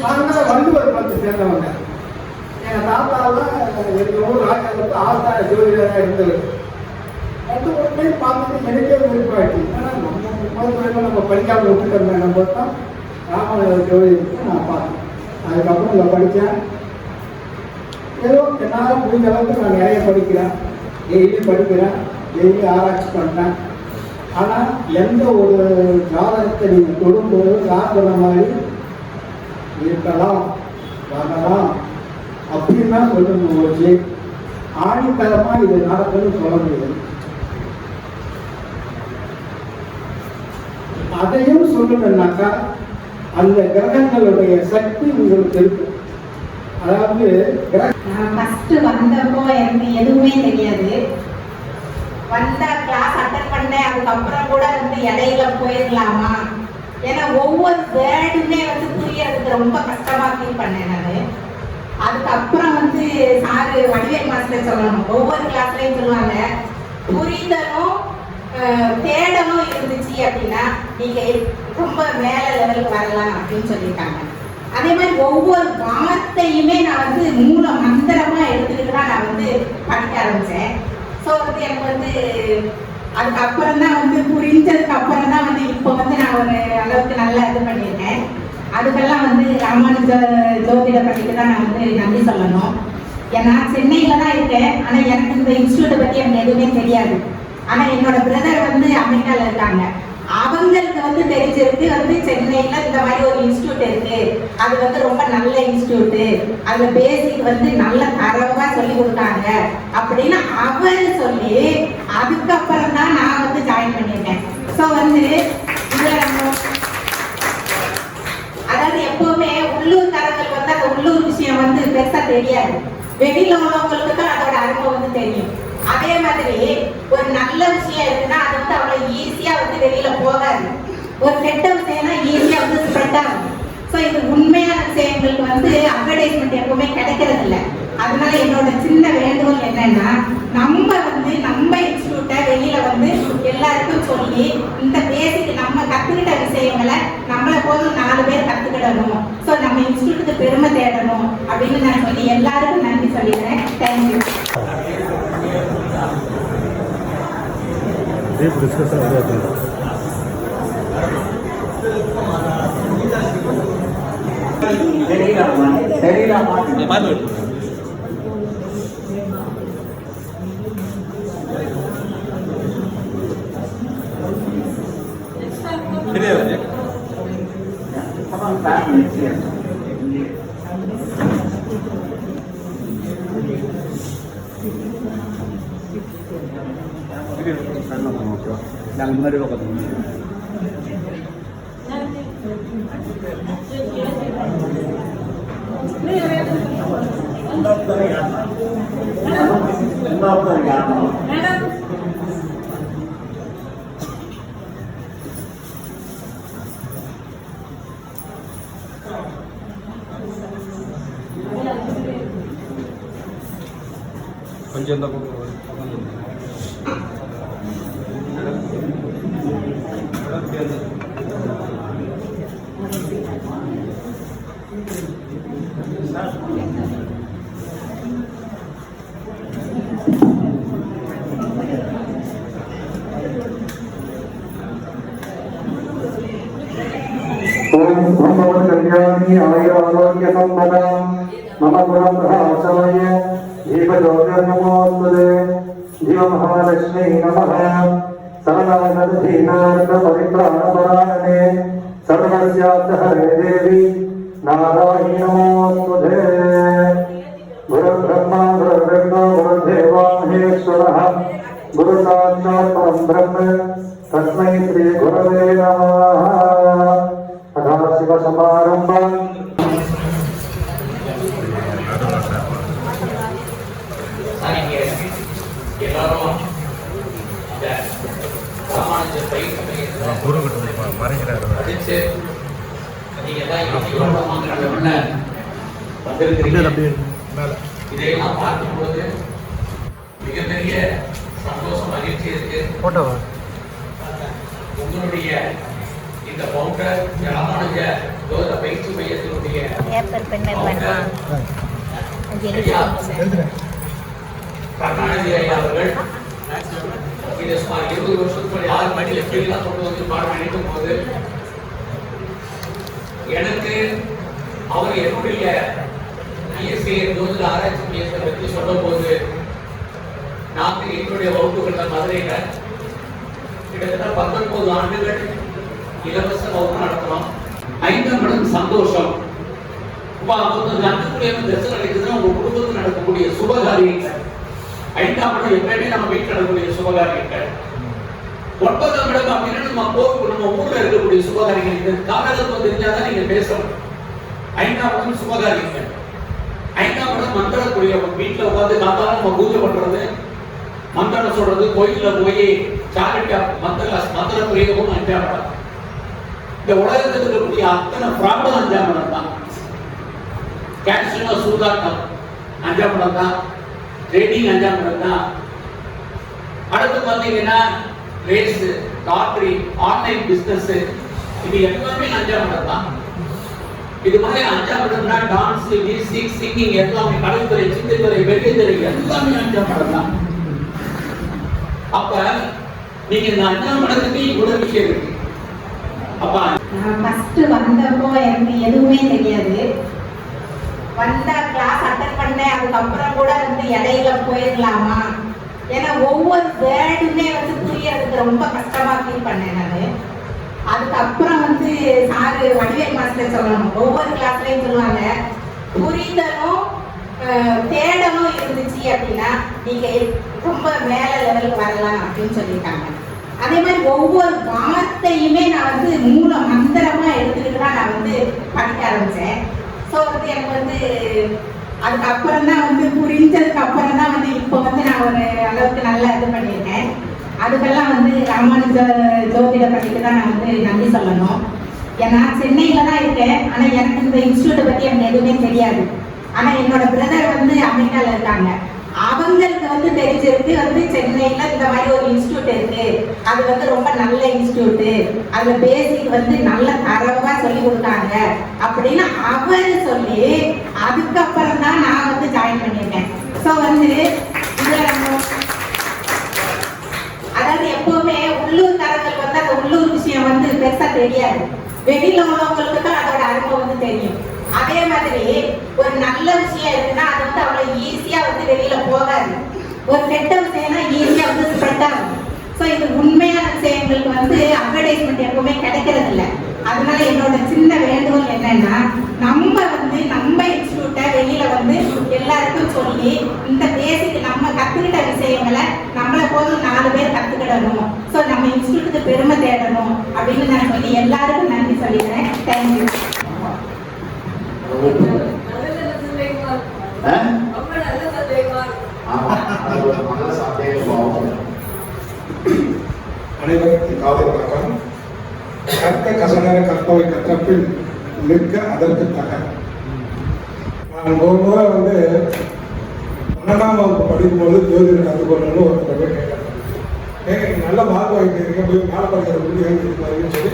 அதனால வள்ளுவர் பார்த்து சேர்ந்தவங்க. எங்கள் தாத்தாவெல்லாம் எங்கள் ஊர் ராஜாவுக்கு ஆஸ்தான ஜோதிடராக இருந்தது. அது ஒரு டைம் பார்த்துட்டு எனக்கே விருப்பாயிடுச்சு. ஆனால் நம்ம படிக்காமல் விட்டுட்டோம். நம்ம தான் ராமநாதர் ஜோதிடத்தை நான் பார்த்தேன். அதுக்கப்புறம் இதை படித்தேன். ஏதோ என்னால் முடிஞ்ச அளவுக்கு நான் நிறைய படிக்கிறேன், டெய்லி படிக்கிறேன், டெய்லி ஆராய்ச்சி பண்ணுறேன். ஆனால் எந்த ஒரு ஜாதகத்தை நீங்கள் தொடும்போது சாப்பிட்ற மாதிரி இருக்கலாம் வரலாம் அப்படின்னா சொல்லணும். வச்சு ஆணித்தரமாக இது நடக்குதுன்னு சொல்ல முடியாது. அதையும் சொல்லணும்னாக்கா அந்த கிரகங்களுடைய சக்தி உங்களுக்கு இருக்கு. அதாவது ஃபர்ஸ்ட் வந்தப்போ எனக்கு எதுவுமே தெரியாது. வந்த கிளாஸ் அட்டன் பண்ணேன். அதுக்கப்புறம் கூட வந்து இடையில போயிடலாமா, ஏன்னா ஒவ்வொரு வேர்டுமே வந்து புரியறதுக்கு ரொம்ப கஷ்டமா ஃபீல் பண்ணேன் நான். அதுக்கப்புறம் வந்து சாரு வடிவேல் மாஸ்டர் சொல்லணும், ஒவ்வொரு கிளாஸ்லயும் சொல்லுவாங்க, புரிதலும் தேடலும் இருந்துச்சு அப்படின்னா நீங்க ரொம்ப மேல லெவலுக்கு வரலாம் அப்படின்னு சொல்லியிருக்காங்க. அதே மாதிரி ஒவ்வொரு வார்த்தையுமே நான் வந்து மூல மந்திரமா எடுத்துக்கிட்டு தான் நான் வந்து படிக்க ஆரம்பிச்சேன். ஸோ வந்து எனக்கு வந்து அதுக்கப்புறம் தான் வந்து புரிஞ்சதுக்கு அப்புறம் தான் வந்து இப்போ வந்து நான் ஒரு அளவுக்கு நல்லா இது பண்ணியிருக்கேன். அதுக்கெல்லாம் வந்து ராமானுஜ ஜோதிட பள்ளிக்கு தான் நான் வந்து நன்றி சொல்லணும். ஏன்னா சென்னையில தான் இருக்கேன், ஆனா எனக்கு இந்த இன்ஸ்டியூட்டை பத்தி எனக்கு எதுவுமே தெரியாது. ஆனா என்னோட பிரதர் வந்து அமெரிக்கால இருக்காங்க, அவங்களுக்கு வந்து தெரிஞ்சிருக்கு வந்து சென்னையில இந்த மாதிரி ஒரு இன்ஸ்டியூட் இருக்கு, அது வந்து ரொம்ப நல்ல இன்ஸ்டியூட், அதுல பேசிக் வந்து நல்ல தரவா சொல்லி கொடுத்தாங்க அப்படின்னு அவர் சொல்லி அதுக்கப்புறம் தான் நான் வந்து ஜாயின் பண்ணியிருக்கேன். ஸோ வந்து இதுல நம்ம அதாவது எப்பவுமே உள்ளூர்காரங்களுக்கு வந்து அந்த உள்ளூர் விஷயம் வந்து பெருசா தெரியாது, வெளியில உள்ளவங்களுக்கு தான் அதோட அருமை வந்து தெரியும். அதே மாதிரி ஒரு நல்ல விஷயம் இருக்குன்னா அது வந்து அவ்வளவு ஈஸியா வந்து வெளியில போகாது, ஒரு கெட்ட விஷயம்னா ஈஸியா வந்து ஸ்ப்ரெட் ஆகும். ஸோ இது உண்மையான விஷயங்களுக்கு வந்து அட்வர்டைஸ்மெண்ட் எப்பவுமே கிடைக்கிறது இல்லை. அதனால என்னோட சின்ன வேண்டுகோள் என்னன்னா, நம்ம வந்து நம்ம இன்ஸ்டியூட்டை வெளியில வந்து எல்லாருக்கும் சொல்லி இந்த பேசிக் நம்ம கத்துக்கிட்ட விஷயங்களை நம்மளை போதும் 4 பேர் கத்துக்கிடணும். ஸோ நம்ம இன்ஸ்டியூட்டுக்கு பெருமை தேடணும் அப்படின்னு நான் சொல்லி எல்லாருக்கும் நன்றி சொல்லிடுறேன். தேங்க்யூ. டீப் டிஸ்கஷன் அப்படியே நாங்கள் முன்னாடி பார்த்துக்கோங்க. கொஞ்சம் இந்த பக்கம் कल्याणी आयुरारोग्य संपदा मम गुरुप्रभासमय दीपज्योतिर्नमोस्तुते जीव महालक्ष्मी नमः सर्वनागधीनार्थ परित्राणपरायणे सर्वस्यार्थहरे देवी नारायणी नमोस्तुते गुरुर्ब्रह्मा गुरुर्विष्णु गुरुर्देवो महेश्वरः गुरुसाक्षात् परं ब्रह्म तस्मै श्री गुरवे नमः शिवसमारंभम् எல்லாரும் இந்த ராமானுஜ படிச்சு நீங்க எல்லாம் வந்திருக்கிறீங்க. இதையெல்லாம் பார்க்கும்போது மிகப்பெரிய சந்தோஷம், மகிழ்ச்சி இருக்கு. உங்களுடைய இந்த பவுண்டர் ராமானுஜ ஜோத பயிற்சி மையத்தினுடைய கருணாநிதி ஐயா அவர்கள் இது சுமார் 20 வருஷத்துக்கு 6 மணியில கீழெல்லாம் கொண்டு வந்து பாடம் நினைக்கும் போது எனக்கு அவர் என்னுடைய இயற்கை ஜோதிட ஆராய்ச்சி மையத்தை பற்றி சொல்லும் போது நாங்கள் என்னுடைய வகுப்புகள்ல மதுரையில கிட்டத்தட்ட 19 ஆண்டுகள் இலவச வகுப்பு நடத்தணும். 5 மடங்கு சந்தோஷம். நன்மைக்குரிய தரிசனம் அளிக்குதுன்னா உங்க குடும்பத்தில் நடக்கக்கூடிய சுபகாரியங்கள். 5ஆம் இடம் எப்பயுமே நம்ம வீட்டில் நடக்கக்கூடிய சுபகாரியங்கள். 9ஆம் இடம் அப்படின்னா நம்ம ஊர்ல இருக்கக்கூடிய சுபகாரியங்கள். இந்த காலகட்டம் தெரிஞ்சாதான் நீங்க பேசணும். 5ஆம் இடம் சுபகாரியங்கள். 5ஆம் இடம் மந்திரக்குரிய வீட்டில் உட்காந்து காத்தாலும் நம்ம பூஜை பண்றது, மந்திரம் சொல்றது, கோயில்ல போய் சாரிட்டா மந்திர புரியவும் 5ஆம் இடம். இந்த உலகத்தில் இருக்கக்கூடிய அத்தனை பிராப்தம் 5ஆம் இடம் தான். கேஷினோ சூதாட்டம் 5ஆம் இடம் தான். ட்ரேடிங் 5ஆம் இடம் தான். அடுத்து பார்த்தீங்கன்னா ரேஸ், லாட்டரி, ஆன்லைன் பிசினஸ், இது எல்லாமே 5ஆம் இடம் தான். இது மாதிரி 5ஆம் இடம்னா டான்ஸ், மியூசிக், சிங்கிங் எல்லாமே, கலைத்துறை, சிந்தத்துறை, வெற்றித்துறை எல்லாமே 5ஆம் இடம் தான். அப்ப நீங்க இந்த 5ஆம் இடத்துக்கு இவ்வளவு விஷயம் இருக்கு. அப்ப ஃபர்ஸ்ட் வந்தப்போ எனக்கு எதுவுமே தெரியாது. வந்த கிளாஸ் அட்டன் பண்ணேன், அதுக்கப்புறம் கூட வந்து இடையில போயிடலாமா, ஏன்னா ஒவ்வொரு வேர்டுமே வந்து புரியறதுக்கு ரொம்ப கஷ்டமா ஃபீல் பண்ணேன் நான். அதுக்கப்புறம் வந்து சாரு வடிவேல் மாஸ்டர் சொல்லணும், ஒவ்வொரு கிளாஸ்லயும் சொல்லுவாங்க, புரிதலும் தேடலும் இருந்துச்சு அப்படின்னா நீங்க ரொம்ப மேல லெவலுக்கு வரலாம் அப்படின்னு சொல்லியிருக்காங்க. அதே மாதிரி ஒவ்வொரு வார்த்தையுமே நான் வந்து மூல மந்திரமா எடுத்துக்கிட்டு தான் நான் வந்து படிக்க ஆரம்பிச்சேன். ஸோ வந்து எனக்கு வந்து அதுக்கப்புறம் தான் வந்து புரிஞ்சதுக்கு அப்புறம் தான் வந்து இப்போ வந்து நான் ஒரு அளவுக்கு நல்லா இது பண்ணியிருக்கேன். அதுக்கெல்லாம் வந்து ராமானுஜ ஜோதிட பள்ளிக்கு தான் நான் வந்து நன்றி சொல்லணும். ஏன்னா சென்னையில தான் இருக்கேன், ஆனால் எனக்கு இந்த இன்ஸ்டியூட்டை பற்றி எனக்கு எதுவுமே தெரியாது. ஆனால் என்னோட பிரதர் வந்து அமெரிக்காவில் இருக்காங்க, அவங்களுக்கு வந்து தெரிஞ்சிருக்கு வந்து சென்னையில் இந்த மாதிரி ஒரு இன்ஸ்டியூட் இருக்கு, அது வந்து ரொம்ப நல்ல இன்ஸ்டியூட்டு, அதுல பேசிக் வந்து நல்ல தரவா சொல்லி கொடுத்தாங்க அப்படின்னு அவர் சொல்லி அதுக்கப்புறம் தான் நான் வந்து ஜாயின் பண்ணியிருக்கேன். ஸோ வந்து அதாவது எப்பவுமே உள்ளூர்காரங்களுக்கு வந்து அந்த உள்ளூர் விஷயம் வந்து பெருசா தெரியாது, வெளியில உள்ளவங்களுக்கு தான் அதோட அனுபவம் வந்து தெரியும். அதே மாதிரி ஒரு நல்ல விஷயம் இருக்குன்னா அது வந்து அவ்வளவு ஈஸியா வந்து வெளியில போகாது, ஒரு கெட்ட விஷயம்னா ஈஸியா வந்து ஸ்ப்ரெட் ஆகும். ஸோ இது உண்மையான விஷயங்களுக்கு வந்து அட்வர்டைஸ்மெண்ட் எப்பவுமே கிடைக்கிறது இல்லை. அதனால என்னோட சின்ன வேண்டுகோள் என்னன்னா, நம்ம வந்து நம்ம இன்ஸ்டியூட்டை வெளியில வந்து எல்லாருக்கும் சொல்லி இந்த பேசிக் நம்ம கத்துக்கிட்ட விஷயங்களை நம்மளை போதும் 4 பேர் கத்துக்கிடணும், ஸோ நம்ம இன்ஸ்டியூட்டுக்கு பெருமை தேடணும் அப்படின்னு நான் சொல்லி எல்லாருக்கும் நன்றி சொல்லிடுறேன். தேங்க்யூ. அனைவருக்கும் காலை வணக்கம். கற்க கசடர கற்பவை கற்றப்பில் நிற்க அதற்கு தக. நான் ஒரு முறை வந்து 12ஆம் வகுப்பு படிக்கும்போது ஜோதிடர் கற்றுக்கொள்ளணும்னு ஒருத்தர் போய் கேட்டேன். நல்ல மார்க் வாங்கிட்டு போய் மேலே படிக்கிற முடியும்னு சொல்லி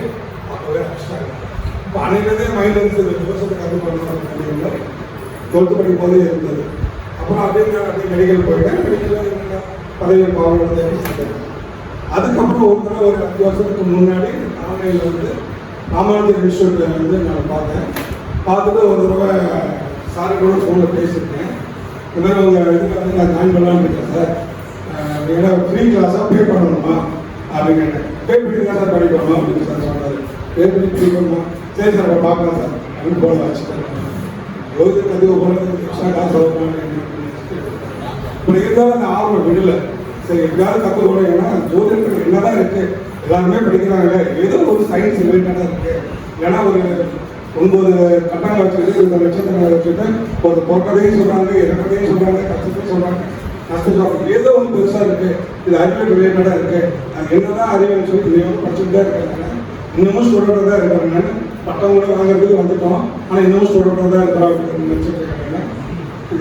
அப்போவே அடிச்சிட்டாங்க. இப்போ அன்னையிலேருந்தே மைண்ட் இருந்தது, 2 வருஷத்துக்கு கற்றுக்கொள்ளணும் அப்படின்னு 12th படிக்கும் போதே இருந்தது. அப்புறம் அப்படியே மெடிக்கல் போயிட்டேன். மெடிக்கல் பதவி பாவம். அதுக்கப்புறம் ஒரு தடவை ஒரு 5 வருஷத்துக்கு முன்னாடி ஆன்லைனில் வந்து ராமானுஜர் இன்ஸ்டியூட்டில் வந்து நான் பார்த்தேன். பார்த்துட்டு ஒரு தடவை சாரி கூட ஃபோனில் பேசியிருக்கேன். இந்த மாதிரி உங்கள் இதுக்கு வந்து நான் ஜாயின் பண்ணலான்னு இருக்கேன் சார், ஏன்னா ஃப்ரீ கிளாஸாக பே பண்ணணுமா அப்படின்னு கேட்டேன். பே பண்ணி தான் சார் படிக்கணும் அப்படின்னு சார் சொன்னார். பே பண்ணி பே பண்ணணும். சரி சார் நான் பார்க்கலாம் சார் அப்படின்னு போல வச்சுட்டேன். ஜோதிடத்துக்கு அதிகம் போனதுக்கு எக்ஸ்ட்ரா காசு சொல்லணும். இப்படி இருந்தாலும் அந்த ஆர்வம் விடலை. சரி எப்படியாவது கற்றுக்கணும், ஏன்னா ஜோதிடத்துக்கு என்னதான் இருக்கு, எல்லாருமே படிக்கிறாங்களே, ஏதோ ஒரு சயின்ஸ் ரிலேட்டடாக இருக்கு. ஏன்னா ஒரு 9 கட்டங்களை வச்சுட்டு 20 நட்சத்திரங்களை வச்சுட்டு ஒரு பொற்கதையும் சொல்றாங்க, இறக்கதையும் சொல்றாங்க, கஷ்டத்தையும் சொல்றாங்க, நஷ்டத்தையும், ஏதோ ஒன்று பெருசா இருக்கு, இது அறிவியல் ரிலேட்டடா இருக்கு. அது என்னதான் அறிவியல் சொல்லி இன்னும் படிச்சுட்டு தான் இருக்காங்க. இன்னமும் ஸ்டூடெண்ட் தான் இருக்காங்க. பட்டம் கூட வாங்குறதுக்கு வந்துட்டோம், ஆனால் இன்னமும் ஸ்டூடெண்ட் தான் இருக்கிறாங்க நினைச்சிட்டு இருக்காங்க.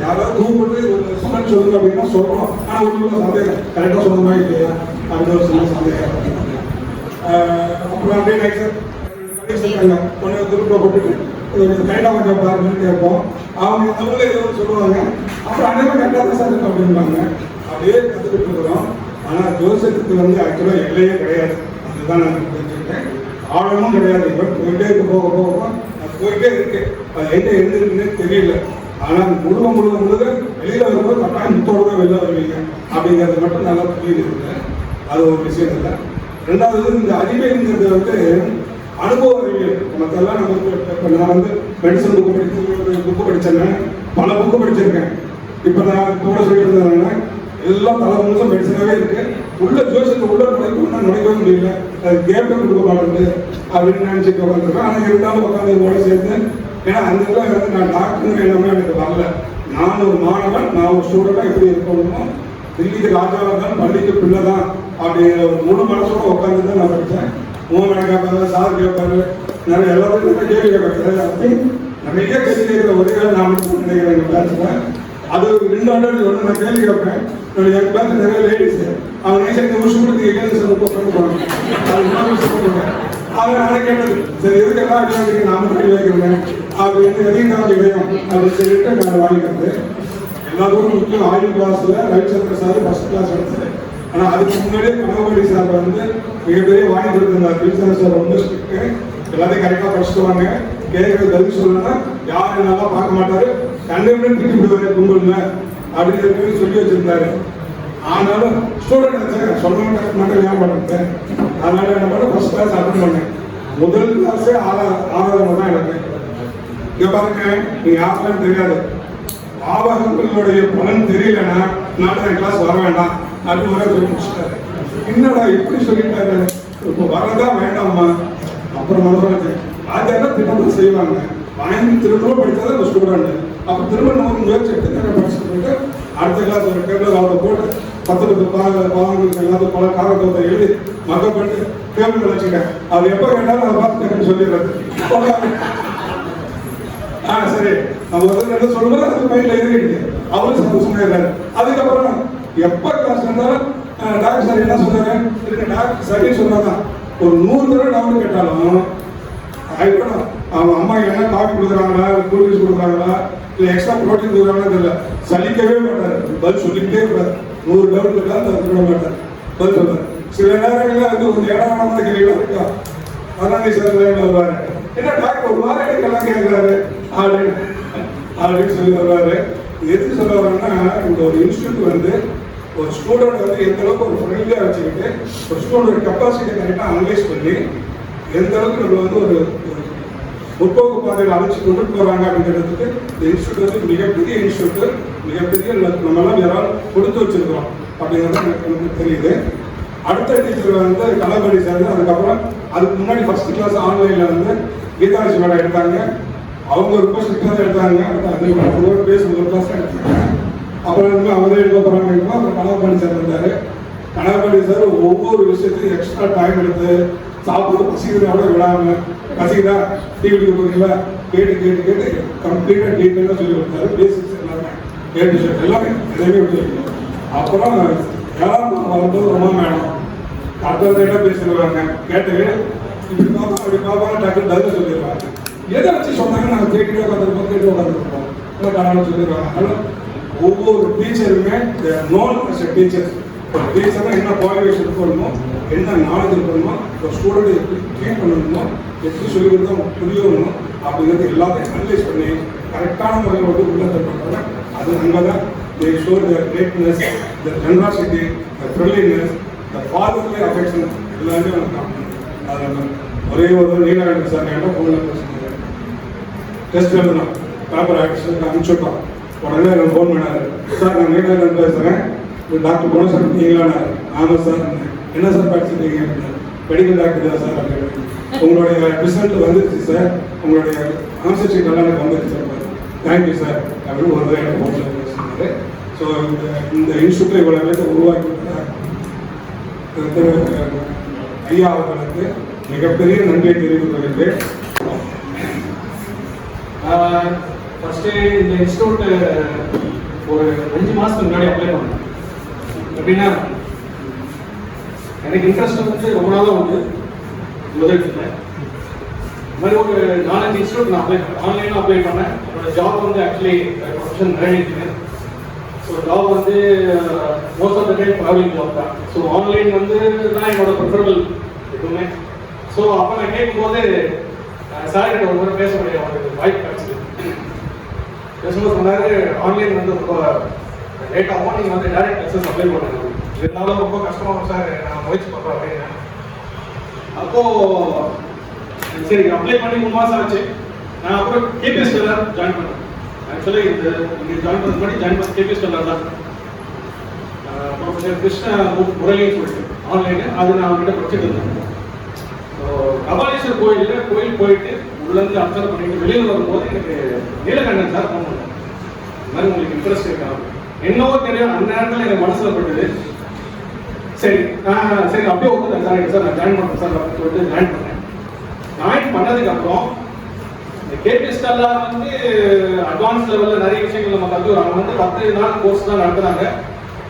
யாராவது கூப்பிட்டு ஒரு ஸ்டூடெண்ட் சொல்லுங்க அப்படின்னா சொல்றோம், ஆனால் உங்களுக்கு சந்தேகம் கரெக்டாக சொல்லணுமா இல்லையா அப்படின்னு ஒரு சின்ன சந்தேகம். அப்புறம் அப்படியே கொஞ்சம் குரூப்பில் போட்டுட்டு கரெக்டாக கொஞ்சம் பாருங்கன்னு கேட்போம். அவங்க ஏதோ சொல்லுவாங்க. அப்புறம் அனைவரும் கரெக்டாக தான் சார் இருக்கும் அப்படின்பாங்க. அப்படியே கற்றுக்கிட்டு இருக்கிறோம். ஆனால் ஜோசியத்துக்கு வந்து ஆக்சுவலாக எல்லையே கிடையாது. அதுதான் நான் தெரிஞ்சுக்கிட்டேன். ஆழமும் கிடையாது. இப்போ போயிட்டே இருக்க போக போக அது போயிட்டே இருக்கு. அது எங்கே இருந்துருக்குன்னே தெரியல. ஆனால் முழுக்க வெளியில் வரும்போது கட்டாயம் முத்தோடு தான் வெளில வருவீங்க அப்படிங்கிறது மட்டும் நல்லா புரியுது. அது ஒரு விஷயம் இல்லை. ரெண்டாவது இந்த அறிவியல்ங்கிறது வந்து அனுபவ அறிவியல். மற்றெல்லாம் நமக்கு இப்போ நான் வந்து மெடிசன் புக்கு படித்தேன், பல புக்கு படிச்சிருக்கேன். இப்போ நான் கூட சொல்லியிருந்தேன்னா எல்லாம் பல முழுசும் மெடிசனாகவே இருக்கு. உள்ள ஜோசியத்தை உள்ள நுழைக்கவே முடியல, அது கேட்டை கொடுக்க மாட்டேங்குது அப்படின்னு நினச்சிட்டு உட்காந்துருக்கேன். ஆனால் இருந்தாலும் உட்காந்து கூட சேர்த்து, ஏன்னா அந்த இதில் வந்து நான் டாக்டருங்க எல்லாமே எனக்கு வரல. நான் ஒரு மாணவன், நான் ஒரு ஸ்டூடெண்டாக எப்படி இருக்கணுமோ, தில்லிக்கு ராஜாவாக இருந்தாலும் பள்ளிக்கு பிள்ளை தான் அப்படிங்கிற ஒரு முழு மனசோட உட்காந்து தான் நான் படித்தேன். மூணு கேட்பாரு, சார் கேட்பாரு, நிறைய எல்லாத்துக்கும் கேள்வி கேட்பாரு. நிறைய கேள்வி கேட்குற ஒரே நான் மட்டும் நினைக்கிறேன் எங்கள் கிளாஸில். அது 2 ஆண்டு ஒன்று நான் கேள்வி கேட்பேன். எங்கள் கிளாஸில் நிறைய லேடிஸ் அவங்க நேசன் வருஷம் கூட நீங்கள் சார் போகிறாங்க. அது இன்னொரு விஷயம் சொல்லுவேன். அதை நானே கேட்டது, சரி எதுக்கெல்லாம் அடிவாங்க நாம கல்வி வைக்கிறேன் அப்படின்னு எதையும் தான் விதயம் அப்படின்னு சொல்லிட்டு நான் வாங்கிக்கிறது. எல்லாத்துக்கும் முக்கியம் ஆயுள் கிளாஸில் ரவிச்சந்திர சார் ஃபர்ஸ்ட் கிளாஸ் எடுத்தது. ஆனால் அதுக்கு முன்னாடியே கனகமணி சார் வந்து மிகப்பெரிய வாங்கி கொடுத்துருந்தார். பில்சன் சார் ரொம்ப ஸ்ட்ரிக்ட்டு, எல்லாத்தையும் கரெக்டாக படிச்சுட்டு வாங்க, கேட்கறது பதில் சொல்லணும்னா யாரும் நல்லா பார்க்க மாட்டாரு, கண்டிப்பாக திட்டி விடுவாரு கும்பலுங்க அப்படின்னு சொல்லி வச்சிருந்தாரு. ஆனாலும் ஸ்டூடெண்ட் சொல்ல மட்டும் ஞாபகம், அதனால என்ன பண்ண ஃபர்ஸ்ட் கிளாஸ் அட்டன் பண்ணேன். முதல் கிளாஸே ஆறாவது தான் எனக்கு. இங்க பாருங்க, நீங்க யாருக்கும் தெரியாது, ஆபகங்களுடைய பலன் தெரியலன்னா நான் கிளாஸ் வர வேண்டாம் அப்படின்னு வர சொல்லி முடிச்சுட்டாரு. என்னடா இப்படி சொல்லிட்டாரு, இப்போ வரதா வேண்டாமா? அப்புறம் மனோராஜ் அது என்ன திட்டம் செய்வாங்க, வாங்கி திரும்ப படித்தாதான் அந்த ஸ்டூடெண்ட். அப்போ திரும்ப நம்ம முயற்சி எடுத்து படிச்சுட்டு போயிட்டு அடுத்த கிளாஸ் ஒரு டேபிள் அதை போட்டு 10 பாவங்களுக்கு எல்லாத்தையும் பல காரத்தை எழுதி மக்கள் பண்ணிட்டு டேபிள் வச்சுட்டேன். அது எப்போ கேட்டாலும் அதை பார்த்து சொல்லிடுறது. சரி, நம்ம வந்து என்ன சொல்லும்போது அது மைண்ட்ல எழுதிடுது, அவரும் சந்தோஷமா இருக்காரு. அதுக்கப்புறம் எப்ப கிளாஸ் இருந்தாலும் டாக்டர் சார் என்ன சொன்னாரு, டாக்டர் சரி சொன்னாங்க. ஒரு 100 தடவை டவுன் கேட்டாலும் அவங்க அம்மா என்ன காஃபி கொடுக்குறாங்களா, கூல் ட்ரிங்க்ஸ் கொடுக்குறாங்களா, இல்லை எக்ஸ்ட்ரா ப்ரோட்டீன் கொடுக்குறாங்களா தெரியல, சலிக்கவே மாட்டாரு, பதில் சொல்லிக்கிட்டே இருப்பாரு. 100 டவுன் கேட்டாலும் அதை விட மாட்டார், பதில் சொல்றாரு. சில நேரங்களில் வந்து ஒரு ஏடாமான கேள்விலாம் இருக்கா, அதனால சார் வருவாரு, என்ன டாக்டர் ஒரு வாரம் எடுக்கலாம் கேட்கிறாரு அப்படின்னு சொல்லி வருவாரு. எதுக்கு சொல்ல வரேன்னா, இந்த ஒரு இன்ஸ்டியூட் வந்து ஒரு ஸ்டூடெண்ட் வந்து எந்த அளவுக்கு ஒரு ஃப்ரெண்ட்லியாக வச்சுக்கிட்டு ஒரு ஸ்டூடெண்ட் கெப்பாசிட்டி கரெக்டாக அனலைஸ் பண்ணி எந்த அளவுக்கு நம்ம வந்து ஒரு முற்போக்கு பாதையில் அழைச்சி கொண்டு போகிறாங்க அப்படிங்கிறதுக்கு இந்த இன்ஸ்டியூட் வந்து மிகப்பெரிய இன்ஸ்டியூட், மிகப்பெரிய நம்மளாம் யாரால் கொடுத்து வச்சிருக்கிறோம் அப்படிங்கிறது எனக்கு தெரியுது. அடுத்த டீச்சர் வந்து கலாபதி சார். அதுக்கப்புறம் அதுக்கு முன்னாடி ஃபர்ஸ்ட் கிளாஸ் ஆன்லைனில் வந்து கீதாலட்சுமி மேடம் எடுத்தாங்க. அவங்க ஒரு கோர்ஸ் தான் எடுத்தாங்க, அது பேசும் ஒரு கிளாஸ் எடுத்தாங்க. அப்புறம் வந்து அவங்க எடுக்க போகிறாங்க. அப்புறம் கலாபதி சார் இருந்தார். கலாபதி சார் ஒவ்வொரு விஷயத்தையும் எக்ஸ்ட்ரா டைம் எடுத்து சாப்பிட்டு பசிக்கிறதோட விடாமல், பசிக்கிறா டிவிக்கு போகிறீங்களா கேட்டு கேட்டு கேட்டு கம்ப்ளீட்டாக டீட்டெயிலாக சொல்லி கொடுத்தாரு. பேசிக்ஸ் எல்லாமே எல்லாமே எதுவுமே விட்டு. அப்புறம் யாரும் வரும்போது ரொம்ப மேடம் அடுத்த பேசிடுவாங்க, கேட்டு இப்படி பாப்பா அப்படி பாப்பா டக்குன்னு பதில் சொல்லிடுவாங்க. எதை வச்சு சொன்னாங்க நாங்கள் கேட்டுட்டு உட்காந்துருப்போம், கேட்டு உட்காந்துருப்போம், காரணம் சொல்லிடுவாங்க. அதனால் ஒவ்வொரு டீச்சருமே நோன் டீச்சர்ஸ். ஒரு டீச்சர்னா என்ன குவாலிஃபிகேஷன் இருக்கணுமோ, என்ன நாலேஜ் இருக்கணுமோ, ஒரு ஸ்டூடெண்ட் எப்படி ட்ரீட் பண்ணணுமோ, எப்படி சொல்லி கொடுத்தா புரியணும் அப்படிங்கிறது எல்லாத்தையும் அனலைஸ் பண்ணி கரெக்டான முறையில் வந்து உள்ள தருவாங்க. அது அங்கே தான் they show their greatness, their generosity, their friendliness, the fatherly affection எல்லாமே அவங்க காட்டணும். அதில் ஒரே ஒரு நீலகண்டன் சார் என்கிட்ட ஃபோனில் பேசுனாங்க, டெஸ்ட் எழுதணும், பேப்பர் ஆக்ஷன் அனுப்பிச்சுட்டோம். உடனே எனக்கு ஃபோன் பண்ணாரு, சார் நான் நீலகண்டன் பேசுகிறேன், டாக்டர் குணசன் நீங்களான. ஆமாம் சார், என்ன சார் படிச்சுட்டீங்க அப்படின்னா, மெடிக்கல் டாக்டர் தான் சார் அப்படின்னு. உங்களுடைய ரிசல்ட் வந்துருச்சு சார், உங்களுடைய ஆன்சர் ஷீட் எல்லாம் எனக்கு வந்துருச்சு சார், தேங்க்யூ சார் அப்படின்னு ஒரு தடவை எனக்கு ஃபோனில் பேசுனாரு. ஸோ இந்த இன்ஸ்டியூட்டை இவ்வளோ பேர்த்தை உருவாக்கி ஐயா அவர்களுக்கு மிகப்பெரிய நன்றியை தெரிவித்துக் கொள்கிறேன். ஃபர்ஸ்ட்டு இந்த இன்ஸ்டியூட் ஒரு 5 மாதத்துக்கு முன்னாடி அப்ளை பண்ணேன். எப்படின்னா எனக்கு இன்ட்ரெஸ்ட் வந்து ரொம்ப நாளாக உண்டு முதலீட்டில். இந்த மாதிரி ஒரு 4-5 இன்ஸ்டியூட் நான் ஆன்லைனில் அப்ளை பண்ணேன். என்னோட ஜாப் வந்து actually profession management. So job வந்து most of the time travelling job தான். ஸோ ஆன்லைன் வந்து தான் என்னோட ப்ரிஃபரபிள் எப்பவுமே. ஸோ அப்போ நான் கேட்கும்போது சார் கிட்ட ஒரு முறை பேச முடியும் அவருக்கு வாய்ப்பு கிடச்சிது. பேசும்போது சொன்னார், ஆன்லைன் வந்து ரொம்ப லேட் ஆகும், நீங்கள் வந்து டேரக்ட் அக்சஸ் அப்ளை பண்ணுங்க, இருந்தாலும் ரொம்ப கஷ்டமாகும் சார், நான் முயற்சி பண்ணுறேன் அப்படின்னு. அப்போது சரி அப்ளை பண்ணி 3 மாதம் ஆச்சு. நான் அப்புறம் கேபிஎஸ்ல ஜாயின் பண்ணேன். ஆக்சுவலி இந்த இங்கே ஜாயின் பண்ண முன்னாடி ஜாயின் பண்ண கேபிஎஸ்ல தான் ப்ரொஃபஸர் கிருஷ்ண முரளின்னு சொல்லிட்டு ஆன்லைனு, அது நான் அவங்ககிட்ட படிச்சுட்டு இருந்தேன். ஸோ கபாலீஸ்வர் கோயில் போயிட்டு உள்ளேருந்து அப்சர்வ் பண்ணிட்டு வெளியில் வரும்போது எனக்கு நீலகண்டன் சார் ஃபோன் பண்ணேன், இந்த மாதிரி உங்களுக்கு இன்ட்ரெஸ்ட் இருக்கா என்னவோ தெரியும். அந்த நேரத்தில் எனக்கு மனசில் பட்டது. சரி சரி அப்படியே ஒத்துறேன் சார் நான் ஜாயின் பண்ணுறேன் சார் அப்படின்னு சொல்லிட்டு ஜாயின் பண்ணேன். ஜாயின் பண்ணதுக்கு அப்புறம் இந்த கேபிஎஸ்டெல்லாம் வந்து அட்வான்ஸ் லெவலில் நிறைய விஷயங்கள் நம்ம கற்றுக்குறோம். அவங்க வந்து 10 நாள் கோர்ஸ் தான் நடத்துறாங்க.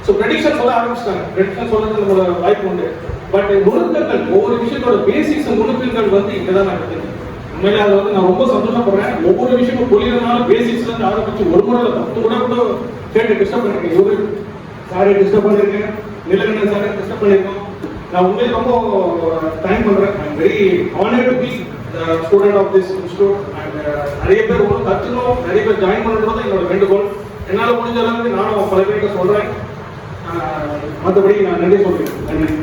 ஸோ ப்ரெடிக்ஷன் சொல்ல ஆரம்பிச்சிட்டாங்க. ப்ரெடிக்ஷன் சொல்றது நம்மளோட வாய்ப்பு உண்டு. பட் நுணுக்கங்கள், ஒவ்வொரு விஷயத்தோட பேசிக்ஸ் நுணுக்கங்கள் வந்து இங்கே தான் நான் கற்றுக்கேன். உண்மையிலே அதை வந்து நான் ரொம்ப சந்தோஷப்படுறேன். ஒவ்வொரு விஷயமும் புரியறதுனால பேசிக்ஸ்லேருந்து ஆரம்பிச்சு ஒரு முறை 10 கூட கேட்டு டிஸ்டர்ப் பண்ணிருக்கேன். இவரு சாரை டிஸ்டர்ப் பண்ணியிருக்கேன், நீலகண்டன் சாரை டிஸ்டர்ப் பண்ணியிருக்கோம். நான் உண்மையிலே ரொம்ப தேங்க் பண்ணுறேன். I am very honoured to be student of this institute and நிறைய பேர் ஒரு கற்றுக்கணும், நிறைய பேர் ஜாயின் பண்ணுறது என்னோட வேண்டுகோள். என்னால் முடிஞ்ச அளவுக்கு நானும் பல பேர்கிட்ட சொல்கிறேன். மற்றபடி நான் நன்றி சொல்கிறேன். நன்றி.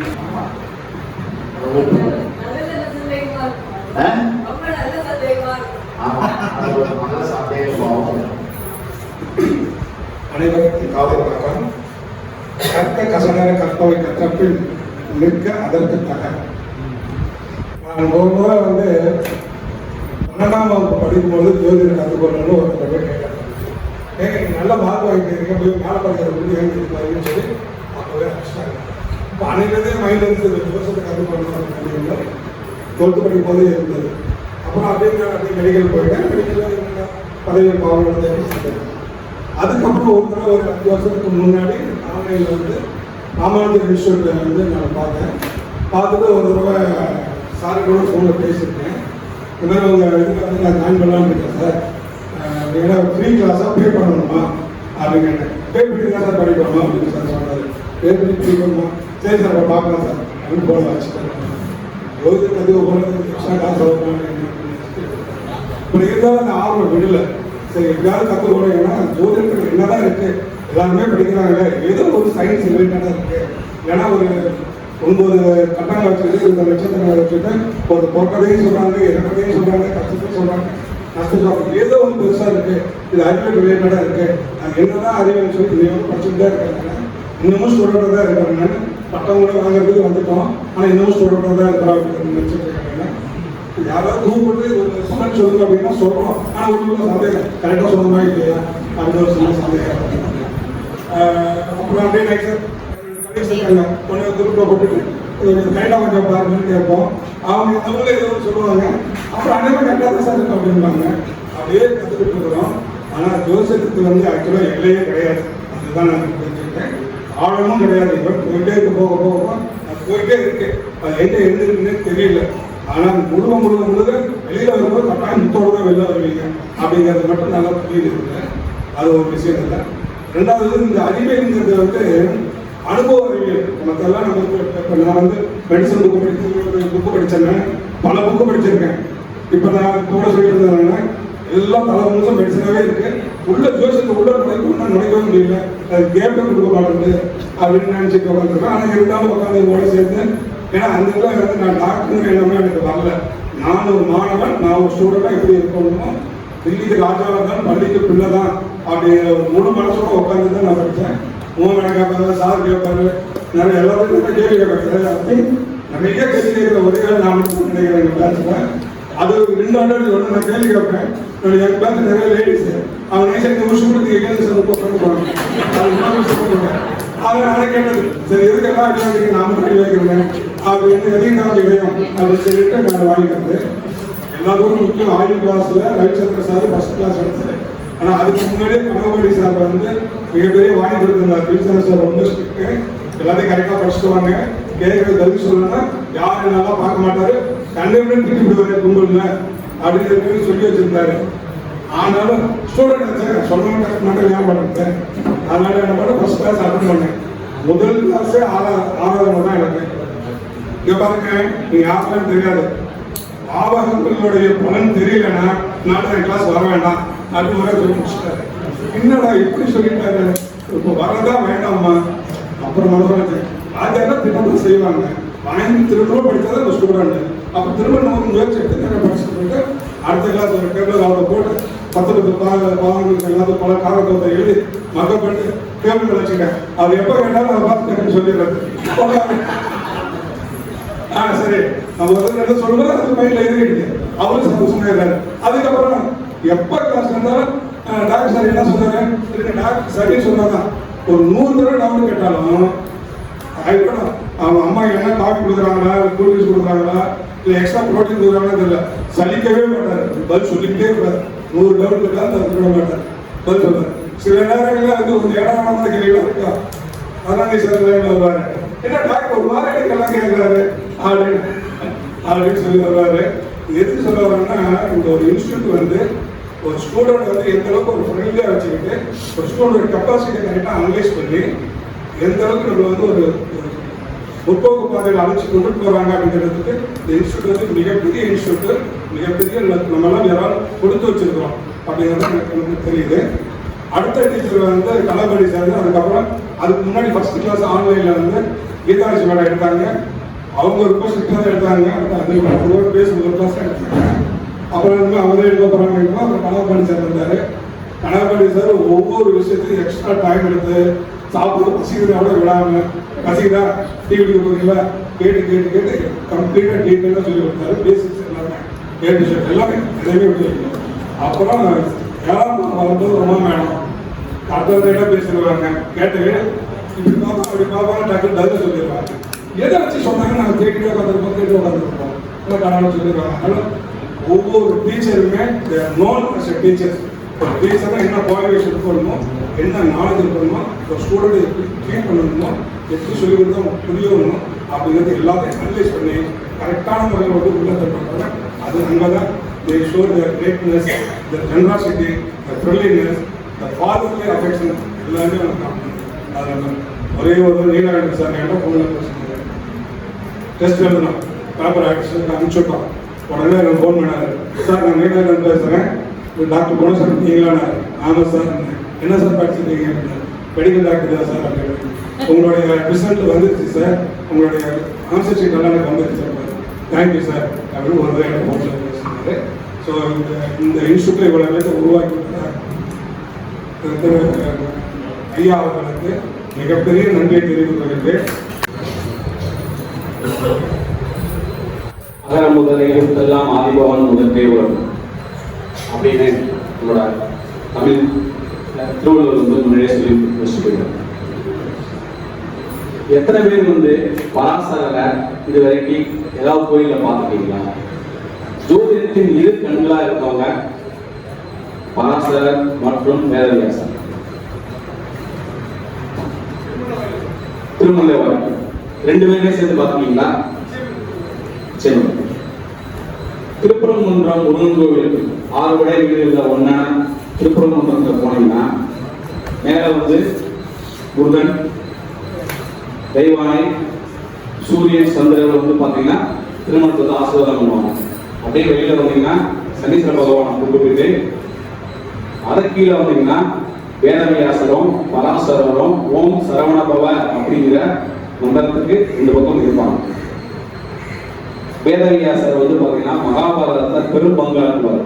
அனைவருக்கும் காலை வணக்கம். கற்க கசடர கற்பவை கற்றப்பில் நிற்க அதற்கு தக. நான் ஒரு முறை வந்து 12ஆம் வகுப்பு படிக்கும்போது ஜோதிடர் கற்றுக்கொள்ளணும்னு ஒரு தடவை கேட்டேன். நீங்கள் நல்ல மார்க் வாங்கிட்டு போய் மேலே படிக்கிற முடிவு அப்படின்னு சொல்லி அப்போவே அடிச்சிட்டாங்க. இப்போ அன்னையிலேருந்தே மைண்ட் இருந்தது, வருஷத்தை கற்றுக்கொள்ளணும் அப்படின்னு 12th படிக்கும் போதே இருந்தது. அப்புறம் அப்படியே மெடிக்கல் போயிட்டேன். மெடிக்கல் பதவி பாவம் செஞ்சேன். அதுக்கப்புறம் ஒரு தடவை ஒரு 5 வருஷத்துக்கு முன்னாடி ஆன்லைனில் வந்து ராமானுஜர் இன்ஸ்டியூட்டில் வந்து நான் பார்த்துட்டு ஒரு தடவை சார் கூட ஃபோனில் பேசியிருக்கேன். இந்த மாதிரி உங்கள் இதுக்கு வந்து நான் ஜாயின் பண்ணலான்னு இருக்கேன் சார், ஏன்னா ஃப்ரீ கிளாஸாக பே பண்ணணுமா அப்படின்னு கேட்டேன். பே பண்ணி தான் சார் படிக்கணுமா அப்படின்னு சார் சொன்னார். பே பண்ணி பே பண்ணணுமா, சரி சார் பார்க்கலாம் சார் அப்படின்னு போல வச்சுட்டேன். ஜோதிடர் கற்றுக்க போகிறது எக்ஸ்ட்ரா காசு சொல்லணும். இப்போ இருந்தாலும் அந்த ஆர்வம் விடலை. சரி எப்படியாவது கற்றுக்கணும், ஏன்னா ஜோதிடத்தில் என்னதான் இருக்கு, எல்லாருமே படிக்கிறாங்க, ஏதோ ஒரு சயின்ஸ் ரிலேட்டடாக இருக்கு. ஏன்னா ஒரு 9 கட்டங்களை வச்சுட்டு 20 நட்சத்திரங்களை வச்சுட்டு ஒரு பொற்கதையும் சொல்றாங்க, இறக்கதையும் சொல்றாங்க, கஷ்டத்தையும் சொல்றாங்க, நஷ்டத்தை ஏதோ ஒன்று பெருசாக இருக்கு, இது அறிவியல் ரிலேட்டடாக இருக்கு. அது என்னதான் அறிவியல் சொல்லி இன்னும் படிச்சுட்டு தான் இருக்காங்க. இன்னமும் ஸ்டூடெண்டாக தான் இருக்காங்க. பட்டம் கூட வாங்குறதுக்கு வந்துட்டோம், ஆனால் இன்னமும் ஸ்டூடெண்டாக தான் இருக்கிறாங்க நினச்சிட்டு இருக்காங்க. யாராவது கூப்பிட்டு ஒரு சொல் சொல்லுங்க அப்படின்னா சொல்றோம், ஆனால் ஒரு சந்தேகம் கரெக்டாக சொல்லணுமா இல்லையா அப்படின்னு ஒரு சின்ன சந்தேகம். அப்புறம் அப்படியே கொஞ்சம் குரூப்பில் போட்டுட்டு கைடாக கொஞ்சம் பாருங்கன்னு கேட்போம். அவங்க ஏதோ சொல்லுவாங்க. அப்புறம் அனைவரும் கரெக்டாக தான் சார் இருக்கும் அப்படின்பாங்க. அப்படியே கற்றுக்கிட்டு இருக்கிறோம். ஆனால் ஜோசியத்துக்கு வந்து ஆக்சுவலாக எல்லையே கிடையாது. அதுதான் நான் தெரிஞ்சுக்கிட்டேன். ஆழமும் கிடையாது. இப்போ போயிட்டே இருக்க போக போக அது போயிட்டே இருக்கு. அது எங்கே இருந்துருக்குன்னே தெரியல. ஆனால் முழுக்க வெளியில் வரும்போது கட்டாயம் முத்தோடு தான் வெளில வருவீங்க அப்படிங்கிறது மட்டும் நல்லா புரியுது. அது ஒரு விஷயம் இல்லை. ரெண்டாவது இந்த அறிவியல்ங்கிறது வந்து அனுபவ அறிவியல். மற்றெல்லாம் நமக்கு இப்போ நான் வந்து மெடிசன் புக்கு படித்தேன், பல புக்கு படிச்சிருக்கேன். இப்போ நான் கூட சொல்லியிருந்தேன்னா எல்லாம் பல நிமிஷம் மெடிசனாகவே இருக்கு. உள்ள ஜோசியத்தை உள்ள நுழைக்கவே முடியல, அது கேட்டே கொடுக்க மாட்டேங்குது அப்படின்னு நினச்சிட்டு உட்காந்துருக்கேன். ஆனால் இருந்தாலும் உட்காந்து கூட சேர்த்து, ஏன்னா அந்த இதில் வந்து நான் டாக்டருங்க எல்லாமே எனக்கு வரல. நான் ஒரு மாணவன், நான் ஒரு ஸ்டூடெண்டாக எப்படி இருக்கணுமோ, தில்லிக்கு ராஜாவாக இருந்தாலும் பள்ளிக்கு பிள்ளை தான் அப்படிங்கிற ஒரு முழு மனசோட உட்காந்து தான் நான் படித்தேன். மூணு கேட்பாரு, சார் கேட்பாரு, நிறைய எல்லாத்துக்கும் கேள்வி கேட்பாரு. அப்படி நிறைய கேள்வி கேட்குற ஒரே நான் மட்டும் நினைக்கிறேன் எங்கள் கிளாஸில். அது 2 ஆண்டு ஒன்று நான் கேள்வி கேட்பேன். எங்கள் கிளாஸ் நிறைய லேடிஸ் அவங்க நைசாக இந்த வருஷம் கூட நீங்கள் சார் கொண்டு போகிறாங்க. அது இன்னொரு விஷயம் பண்ணுவேன். அதை நானே கேட்டது, சரி எதுக்கெல்லாம் அடிவாங்க நாம கட்டி வைக்கிறேன் அப்படின்னு எதையும் தான் விளையும் அப்படின்னு சொல்லிட்டு நான் வாங்கிக்கிறது. எல்லாத்துக்கும் முக்கியம் ஆயுள் கிளாஸில் ரவிச்சந்திர சார் ஃபர்ஸ்ட் கிளாஸ் எடுத்தார். ஆனால் அதுக்கு முன்னாடியே கனகமணி சார் வந்து மிகப்பெரிய வாங்கி கொடுத்துருந்தார். ரவிச்சந்திர சார் ரொம்ப ஸ்ட்ரிக்ட்டு, எல்லாத்தையும் கரெக்டாக படிச்சுட்டு வாங்க, கேட்கறது பதில் சொல்லணும்னா யாரும் நல்லா பார்க்க மாட்டாரு, கண்டிப்பாக திருப்பி விடுவாரு கும்பல்ல அப்படின்னு சொல்லி வச்சிருந்தாரு. ஆனாலும் ஸ்டூடெண்ட் சொல்ல மட்டும் ஞாபகம். அதனால என்ன பண்ண ஃபர்ஸ்ட் கிளாஸ் அட்டன் பண்ணேன். முதல் கிளாஸே 6வது தான் எனக்கு. இங்க பாருங்க, நீங்க யாருக்கும் தெரியாது, ஆபகங்களுடைய பலன் தெரியலன்னா நான் கிளாஸ் வர வேண்டாம் அப்படின்னு வர சொல்லி முடிச்சுட்டாரு. என்னடா இப்படி சொல்லிட்டாரு, இப்போ வரதா வேண்டாமா? அப்புறம் மனோராஜ் ராஜா திட்டம் செய்வாங்க. வாங்கி திரும்ப படித்தாதான் அந்த ஸ்டூடெண்ட். அப்போ திரும்ப நமக்கு முயற்சி எடுத்து படிச்சுட்டு போயிட்டு அடுத்த கிளாஸ் ஒரு டேபிள் அவரை போட்டு 10 பாவங்களுக்கு எல்லாத்தையும் பல காலத்தை எழுதி மக்கள் பண்ணிட்டு டேபிள் வச்சுட்டேன். அது எப்போ கேட்டாலும் அதை பார்த்து சொல்லிடுறது. சரி நம்ம வந்து என்ன சொல்லும்போது அது மைண்ட்ல எழுதிடுது. அவரும் சந்தோஷமா இருக்காரு. அதுக்கப்புறம் எப்போ கிளாஸ் இருந்தாலும் டாக்டர் சார் என்ன சொன்னாரு, டாக்டர் சரி சொன்னாதான் ஒரு 100 தடவை டவுன் கேட்டாலும் அதுக்கப்புறம் அவங்க அம்மா என்ன காஃபி கொடுக்குறாங்களா, கூல்ட்ரிங்க்ஸ் கொடுக்குறாங்களா, இல்லை எக்ஸ்ட்ரா ப்ரோட்டீன் கொடுக்குறாங்களா தெரியல, சலிக்கவே மாட்டார். பதில் சொல்லிக்கிட்டே இருப்பார். 100 டவுன் கேட்டாலும் அதை விட மாட்டார், பதில் சொல்லுவார். சில நேரங்களில் வந்து ஒரு ஏடாமான கேள்விலாம் இருக்கா, அதனால சார் வருவாரு. என்ன டாக்டர் ஒரு வாரம் எல்லாம் கேட்குறாரு அப்படின்னு சொல்லி வருவாரு. எதுக்கு சொல்ல வரேன்னா, இந்த ஒரு இன்ஸ்டியூட் வந்து ஒரு ஸ்டூடெண்ட் வந்து எந்த அளவுக்கு ஒரு ஃப்ரெண்ட்லியாக வச்சுக்கிட்டு ஒரு ஸ்டூடெண்ட் கெப்பாசிட்டியை கரெக்டாக அனலைஸ் பண்ணி எந்த அளவுக்கு நம்ம வந்து ஒரு முற்போக்கு பாதையில் அழைச்சி கொண்டு போகிறாங்க அப்படிங்கிறதுக்கு இந்த இன்ஸ்டியூட் வந்து மிகப்பெரிய இன்ஸ்டியூட். மிகப்பெரிய நம்மளாம் யாராவது கொடுத்து வச்சிருக்கிறோம் அப்படிங்கிறது எனக்கு தெரியுது. அடுத்த டீச்சர் வந்து கலாபடி சார். அதுக்கப்புறம் அதுக்கு முன்னாடி ஃபர்ஸ்ட் கிளாஸ் ஆன்லைன்ல வந்து கீதாலட்சுமி மேடம் எடுத்தாங்க. அவங்க ஒரு கோர்ஸ் தான் எடுத்தாங்க. அது பேசும் ஒரு கிளாஸ் எடுத்தாங்க. அப்புறம் வந்து அவரே எடுக்க போறாங்க. அப்புறம் கலாபடி சார் இருந்தாரு. கலாபடி சார் ஒவ்வொரு விஷயத்தையும் எக்ஸ்ட்ரா டைம் எடுத்து சாப்பிட்டு பசிக்கிறதோட விடாம பசிக்குதா டிவிக்கு போறீங்களா கேட்டு கேட்டு கேட்டு கம்ப்ளீட்டா டீட்டெயிலாக சொல்லி கொடுத்தாரு. பேசிக்ஸ் எல்லாமே கேட்டு எல்லாமே எதையுமே விட்டு. அப்புறம் யாரும் வரும்போது ரொம்ப மேடம் கரெக்டாக பேசிடுவாங்க. கேட்டு இப்படி பாப்பா அப்படி பாப்பா டக்குனு பதில் சொல்லிடுவாங்க. எதை வச்சு சொன்னாங்க நாங்கள் கேட்டுட்டே உட்காந்துருப்போம் கேட்டு உட்காந்துருப்போம் கரெக்டாக சொல்லிடுவாங்க. அதனால ஒவ்வொரு டீச்சருமே நோன் டீச்சர்ஸ் டீச்சர்னா என்ன குவாலிஃபிகேஷன் இருக்கணுமோ என்ன நாலேஜ் இருக்கணுமோ ஒரு ஸ்டூடெண்ட் எப்படி ட்ரீட் பண்ணணுமோ எப்படி சொல்லி கொடுத்தா புரிய வரணும் அப்படிங்கிறது எல்லாத்தையும் அனலைஸ் பண்ணி கரெக்டான முறையில் வந்து உள்ள தருவாங்க. அது அங்கே தான் they show their greatness, their generosity, their friendliness, the fatherly affection எல்லாமே அவங்க காட்டணும். அதில் ஒரே ஒரு நீலகண்டன் சார் என்கிட்ட ஃபோனில் பேசுனாங்க. டெஸ்ட் எழுதணும் பேப்பர் ஆக்ஷன் அனுப்பிச்சுட்டோம். உடனே எனக்கு ஃபோன் பண்ணாரு. சார் நான் நீலகண்டன் பேசுகிறேன். டாக்டர் குணசேகரன் நீங்களான ஆமாம் சார். என்ன சார் படிச்சிருக்கீங்க அப்படின்னா மெடிக்கல் டாக்டர் தான் சார் அப்படின்னு. உங்களுடைய ரிசல்ட் வந்துருச்சு சார். உங்களுடைய ஆன்சர் ஷீட் எல்லாம் எனக்கு வந்துருச்சு சார். தேங்க்யூ சார் அப்படின்னு ஒரு தடவை எனக்கு ஃபோன் பேசினாரு. ஸோ இந்த இன்ஸ்டியூட்டை இவ்வளோ பேர்த்தை உருவாக்கி ஐயா அவர்களுக்கு மிகப்பெரிய நன்றியை தெரிவித்துக் கொள்கிறேன். அகர முதல் எழுத்தெல்லாம் ஆதிபவன் முதற்றே உலகம் அப்படின்னு நம்மளோட தமிழ் திருவள்ளுவர் வந்து முன்னாடியே சொல்லி வச்சுருக்காங்க. எத்தனை பேர் வந்து பராசரரை இது வரைக்கும் ஏதாவது கோயிலில் பார்த்துருக்கீங்களா? ஜோதிடத்தின் இரு கண்களா இருக்கவங்க பராசரர் மற்றும் வேதவியாசர். திருமலைவாய் ரெண்டு பேருமே சேர்ந்து பார்த்துருக்கீங்களா? சரி. திருப்பரங்குன்றம் முருகன் கோவில் 6 விடை வீடுகளில் ஒன்னா திருப்பரங்குன்றத்தில் போனீங்கன்னா மேல வந்து முருகன், தெய்வானை, சூரியன், சந்திரன் வந்து பார்த்தீங்கன்னா திருமணத்தை ஆசீர்வாதம் பண்ணுவாங்க. அப்படியே வெளியில வந்தீங்கன்னா சனீஸ்வர பகவானை கூப்பிட்டு அதை கீழே வந்தீங்கன்னா வேதவியாசரும் பராசரரும் ஓம் சரவண பவ அப்படிங்கிற மந்திரத்துக்கு இந்த பக்கம் இருப்பாங்க. வேதவியாசர் வந்து பார்த்தீங்கன்னா மகாபாரதத்தை பெரும் பங்காற்றுவார்.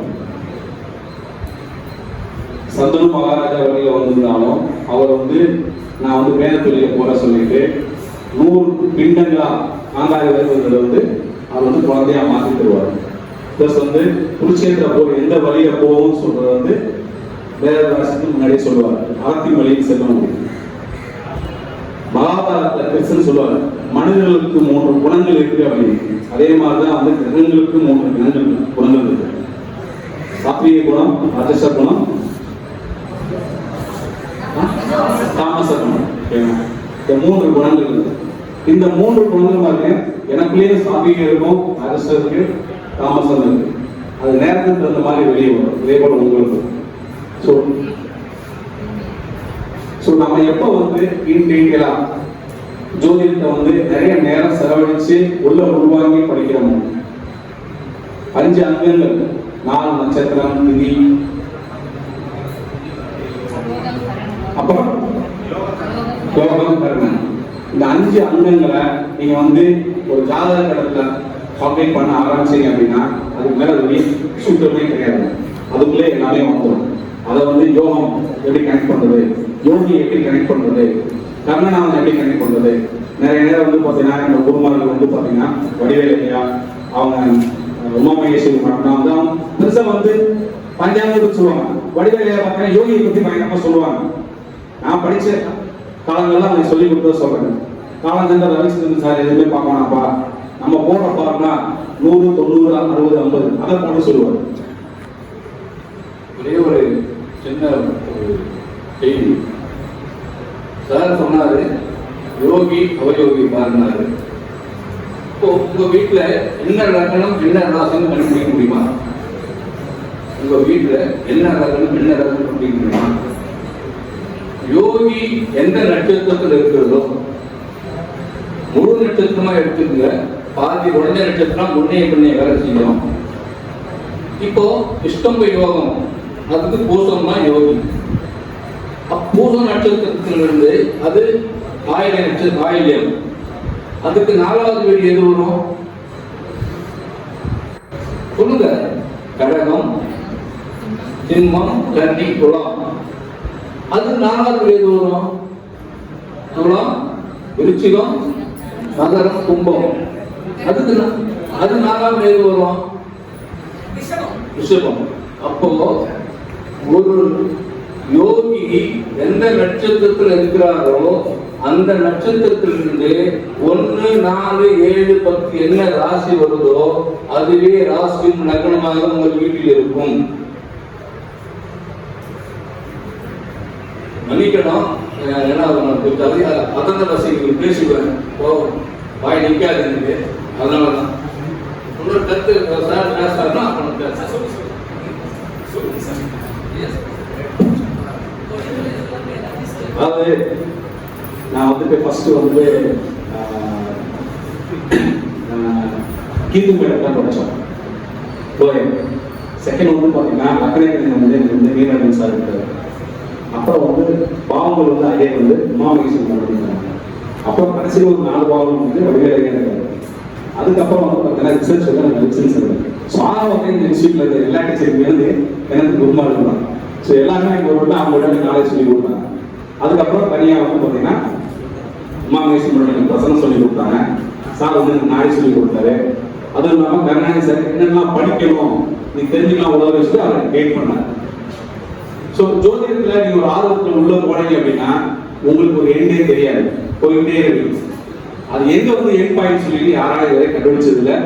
சந்தனு மகாராஜா வழியில் வந்திருந்தாலும் அவர் வந்து நான் வந்து வேத தொழிலை போற சொல்லிட்டு 100 பிண்டங்களா ஆங்காரி வருவதை வந்து அவர் வந்து குழந்தையா மாற்றி தருவார். பிளஸ் வந்து குருட்சேத்திர போர் எந்த வழியில போகும்னு சொல்றது வந்து வேதவியாசத்துக்கு முன்னாடியே சொல்லுவார். ஆர்த்தி வழியில் செல்லும். மகாபாரதத்துல கிருஷ்ணன் சொல்லுவார் மனிதர்களுக்கு 3 குணங்கள் இருக்கு அப்படின்னு. அதே மாதிரிதான் வந்து கிரகங்களுக்கு 3 குணங்கள் இருக்கு. சாத்வீக குணம், ராஜச குணம், தாமச குணம். இந்த 3 குணங்கள் இருக்கு. இந்த 3 குணங்கள் பாருங்க எனக்குள்ளேயே சாத்வீகம் இருக்கும், ராஜசம் இருக்கு, தாமசம் இருக்கு. அது நேரத்துக்கு தகுந்த மாதிரி வெளியே வரும். இதே போல உங்களுக்கு ஸோ நம்ம எப்போ வந்து டீட்டெயிலா ஜோதிடத்தை வந்து நிறைய நேரம் செலவழிச்சு உள்ள உருவாக்கி படிக்கிறோமோ 5 அங்கங்கள் 4 நட்சத்திரம், திதி, அப்புறம் யோகம், கர்மம். இந்த 5 அங்கங்களை நீங்க வந்து ஒரு ஜாதக கடத்துல கால்குலேட் பண்ண ஆரம்பிச்சீங்க அப்படின்னா அதுக்கு மேல அது சூட்டமே கிடையாது. அதுக்குள்ளே எல்லாமே வந்துடும். அதை வந்து யோகம் எப்படி கனெக்ட் பண்றது, யோகி எப்படி கனெக்ட் பண்றது, கர்ணனாவை எப்படி கனெக்ட் பண்றது. நிறைய நேரம் வந்து பார்த்தீங்கன்னா இந்த குருமார்கள் வந்து பார்த்தீங்கன்னா வடிவேலையா அவங்க உமாமகேஸ்வரி மட்டும்தான் வந்து அவங்க பெருசா வந்து பஞ்சாங்கத்துக்கு சொல்லுவாங்க. வடிவேலையா பார்த்தீங்கன்னா யோகியை பத்தி பயங்கரமா சொல்லுவாங்க. நான் படிச்ச காலங்கள்லாம் அவங்க சொல்லி கொடுத்தத சொல்றேன். காலங்கள்ல ரவிச்சந்திரன் சார் எதுவுமே பார்க்கணும்ப்பா, நம்ம போட பாருன்னா 100, 90, 60, 50 அதை போட்டு சொல்லுவார். ஒரே ஒரு சின்ன ஒரு செய்தி சார் சொன்னாரு, யோகி அவயோகி பாருனாரு. இப்போ உங்க வீட்டுல என்ன லக்னம் என்ன ராசின்னு கண்டுபிடிக்க முடியுமா? உங்க வீட்டுல என்ன லக்னம் என்ன ராசின்னு கண்டுபிடிக்க முடியுமா? யோகி எந்த நட்சத்திரத்தில் இருக்கிறதோ முழு நட்சத்திரமா எடுத்துக்கங்க. பாதி உடனே நட்சத்திரம் முன்னே பின்னே வேலை செய்யணும். இப்போ இஷ்டம்ப யோகம், அதுக்கு பூசம் தான் யோகி. பூச நட்சத்திரத்திலிருந்து அது ஆயில்யம், அதுக்கு 4வது வீடு எது வரும் சொல்லுங்க? கடகம், சிம்மம், கன்னி, துலாம். அது 4வது வீடு எது வரும்? துலாம், விருச்சிகம், மகரம், கும்பம். அது 4வது வீடு வரும் ரிஷபம். அப்போ ஒரு யோகி எந்த நட்சத்திரத்தில் இருக்கிறாரோ அந்த நட்சத்திரத்திலிருந்து 1, 4, 7, 10 என்ன ராசி வருதோ அதுவே ராசியும் லக்னமாக உங்கள் வீட்டில் இருக்கும். மன்னிக்கணும், ஏன்னா அதந்த ரசிகர்கள் பேசுவேன், வாய் நிற்காது எனக்கு. அதனாலதான் இன்னொரு கருத்து சார் பேசுறாருன்னா அதாவது நான் வந்து ஃபர்ஸ்ட் வந்து கீழ்த்து மேடம் தான் படித்தோம். செகண்ட் வந்து பார்த்தீங்கன்னா அக்கறைகள் வந்து எனக்கு வந்து வீரன் சார் இருக்காரு. அப்புறம் வந்து பாவங்கள் வந்து அதே வந்து உமாமகேஸ்வரன் பண்ணியிருக்காங்க. அப்புறம் கடைசியில் ஒரு 4 பாவங்கள் வந்து வடிவேலையாக இருக்காரு. அதுக்கப்புறம் வந்து பார்த்தீங்கன்னா ரிசர்ச் வந்து எனக்கு ரிசர்ச் இருக்குது. ஸோ வந்து இந்த இன்ஸ்டியூட்ல இருக்க எல்லா டீச்சருமே வந்து எனக்கு குருமார் இருந்தாங்க. ஸோ எல்லாருமே எனக்கு ஒரு அவங்களோட நாலேஜ் சொல்லி கொடுத்தாங்க. அதுக்கப்புறம் தனியாக வந்து பார்த்தீங்கன்னா உமாமகேஸ்வரன் எனக்கு வசனம் சொல்லி கொடுத்தாங்க. சார் வந்து எனக்கு நாலேஜ் சொல்லி கொடுத்தாரு. அதுவும் இல்லாமல் கருணாநிதி சார் என்னெல்லாம் படிக்கணும் நீ தெரிஞ்சுக்கலாம் உலக வச்சுட்டு அவரை கைட் பண்ணார். ஸோ ஜோதிடத்தில் நீங்கள் ஒரு ஆர்வத்தில் உள்ள போனீங்க அப்படின்னா உங்களுக்கு ஒரு எண்டே தெரியாது, போயிட்டே இருக்கு. அது எங்க வந்து எண்ட் பாயிண்ட் சொல்லி யாராவது வரை கண்டுபிடிச்சது இல்லை.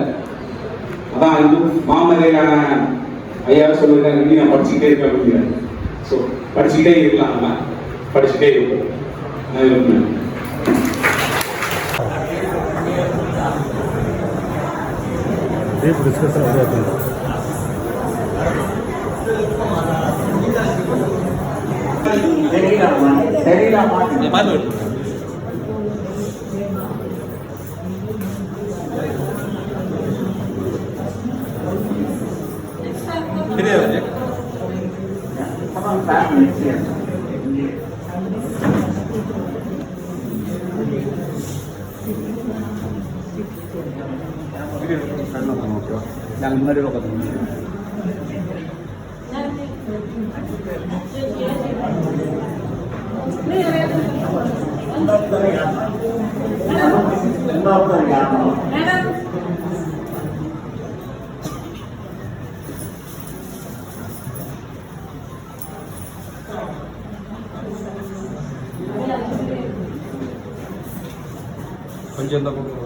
அதான் இது மாமரையான ஐயா சொல்லிருக்காங்க, நீ நான் படிச்சுக்கிட்டே இருக்கேன் அப்படிங்கிறாங்க. ஸோ படிச்சுக்கிட்டே இருக்கலாம், நம்ம படிச்சுட்டே இருப்போம். yang benar itu katanya. கொஞ்சம் இந்த பக்கம்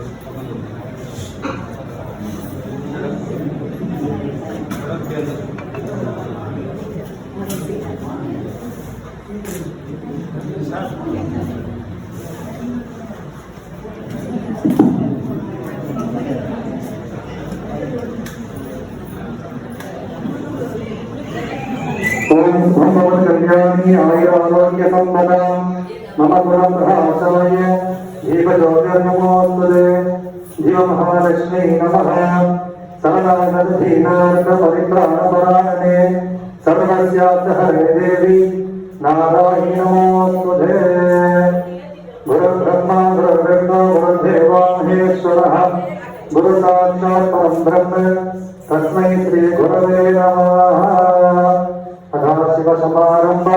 कल्याणी आयुरारोग्य संपदा मम गुणप्रभासाय जीवज्योतिर्नमोस्तुते जीव महालक्ष्मी नमः शरणागतदीनार्थ परित्राणपरायणे सर्वस्यार्थहरे देवी नारायणी नमोस्तुते गुरुर्ब्रह्मा गुरुर्विष्णु गुरुर्देवो महेश्वरः गुरुसाक्षात् परं ब्रह्म तस्मै श्री गुरवे नमः शिव समारंभ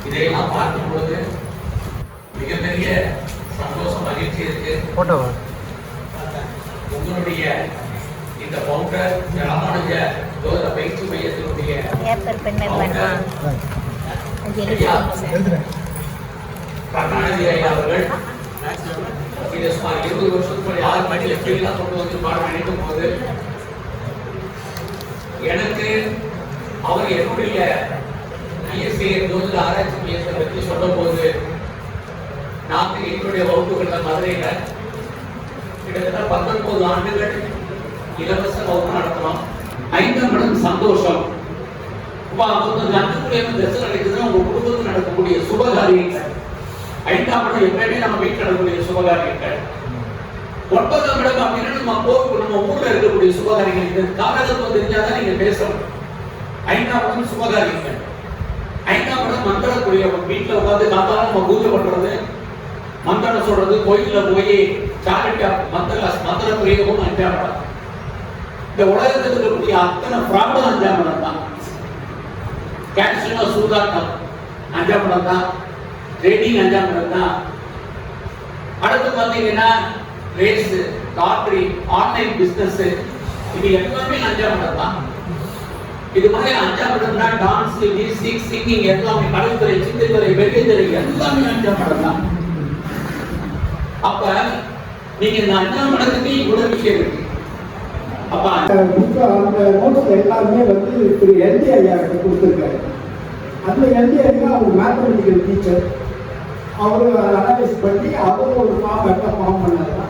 இதையெல்லாம் பார்க்கும் பொழுது மிகப்பெரிய சந்தோஷம், மகிழ்ச்சி இருக்கு. உங்களுடைய இந்த பவுண்டர் ராமானுஜ ஜோதிட பயிற்சி மையத்தினுடைய கருணாநிதி ஐயா அவர்கள் நீங்க சுமார் 20 வருஷத்துக்கு முன்னாடி 6 மணிக்கு எப்படிலாம் கொண்டு வந்து பாடம் நினைக்கும் போது எனக்கு அவர் என்னுடைய ஐஎஸ்ஏ ஜோதிட ஆராய்ச்சி மையத்தை பற்றி சொல்லும் போது நாங்கள் எங்களுடைய வகுப்புகள் மதுரையில கிட்டத்தட்ட 19 ஆண்டுகள் இலவச வகுப்பு நடத்தணும். 5 மடங்கு சந்தோஷம். தசை நடக்குதுன்னா உங்க குடும்பத்தில் நடக்கக்கூடிய சுபகாரியங்கள். 5ஆம் இடம் எப்பயுமே நம்ம வீட்டில் நடக்கக்கூடிய சுபகாரியங்கள். 9ஆம் இடம் அப்படின்னா நம்ம ஊர்ல இருக்கக்கூடிய சுபகாரியங்கள். இந்த காலகட்டம் தெரிஞ்சாதான் நீங்க பேசணும். 5ஆம் இடம் சுபகாரியங்கள். 5ஆம் இடம் மந்திரக்கூடிய வீட்டில் உட்காந்து காத்தாலும் நம்ம பூஜை பண்றது, மந்திரம் சொல்றது, கோயில்ல போய் சாரிட்டா மந்திர பிரயோகம் 5ஆம் இடம். இந்த உலகத்தில் இருக்கக்கூடிய அத்தனை பிராப்தம் 5ஆம் இடம் தான். கேன்சர் சூதாட்டம் 5ஆம் இடம் தான். ட்ரேடிங் 5ஆம் இடம் தான். அடுத்து பாத்தீங்கன்னா ரேஸ், லாட்டரி, ஆன்லைன் பிசினஸ், இது எல்லாமே 5ஆம் இடம் தான். இது மாதிரி 5ஆம் இடம் தான். டான்ஸ், மியூசிக், சிங்கிங் எல்லாமே, கலைத்துறை, சிந்தைத்துறை, வெள்ளித்துறை எல்லாமே 5ஆம் இடம் தான். அப்ப நீங்க இந்த 5ஆம் இடத்துக்கு இவ்வளவு விஷயம் இருக்கு. அப்ப அந்த நோட்ஸ் எல்லாருமே வந்து திரு எல்டி ஐயா கொடுத்துருக்காரு. அந்த எல்டி ஐயா அவர் மேத்தமெட்டிக்கல் டீச்சர். அவர் அனலைஸ் பண்ணி அவர் ஒரு ஃபார்ம் பண்ணாருன்னா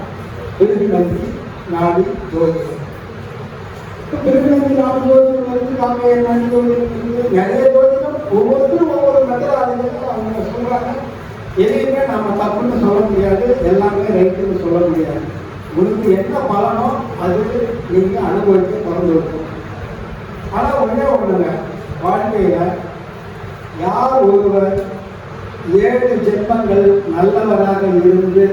பிரிவினந்தி நாடி ஜோதிடம். பிரிவினந்தி நாடு ஜோதிடம் வந்து நாங்கள் ஜோதிடம் நிறைய ஜோதிடம் ஒவ்வொருத்தரும் ஒவ்வொரு மெத்தடாலஜியும் அவங்க சொல்றாங்க. எதையுமே நம்ம தப்புன்னு சொல்ல முடியாது, எல்லாமே ரைட்டுன்னு சொல்ல முடியாது. உங்களுக்கு என்ன பலனோ அது நீங்க அனுபவிக்க பிறந்து இருக்கும். ஆனா ஒண்ணே ஒண்ணுங்க, வாழ்க்கையில யார் ஒருவர் 7 ஜென்மங்கள் நல்லவராக இருந்து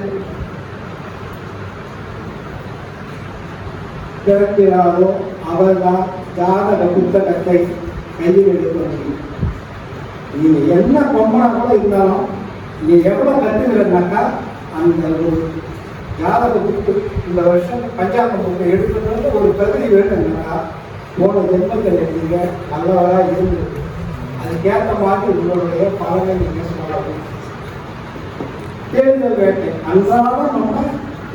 பிறக்கிறாரோ அவர்தான் ஜாதக புத்தகத்தை கையில் எடுக்க முடியும். நீங்க என்ன பொம்மனா கூட இருந்தாலும் நீங்க எவ்வளவு கற்றுக்கிறனாக்கா அந்த ஒரு ஜாதக புக்கு இந்த வருஷம் பஞ்சாங்க புக்கை எடுக்கிறது ஒரு தகுதி வேணும்னாக்கா போன ஜென்மத்தில் நீங்க நல்லவராக இருந்து அதுக்கேற்ற மாதிரி உங்களுடைய பலனை நீங்க சொல்லணும். தேர்தல் வேட்டை அன்றாடம் நம்ம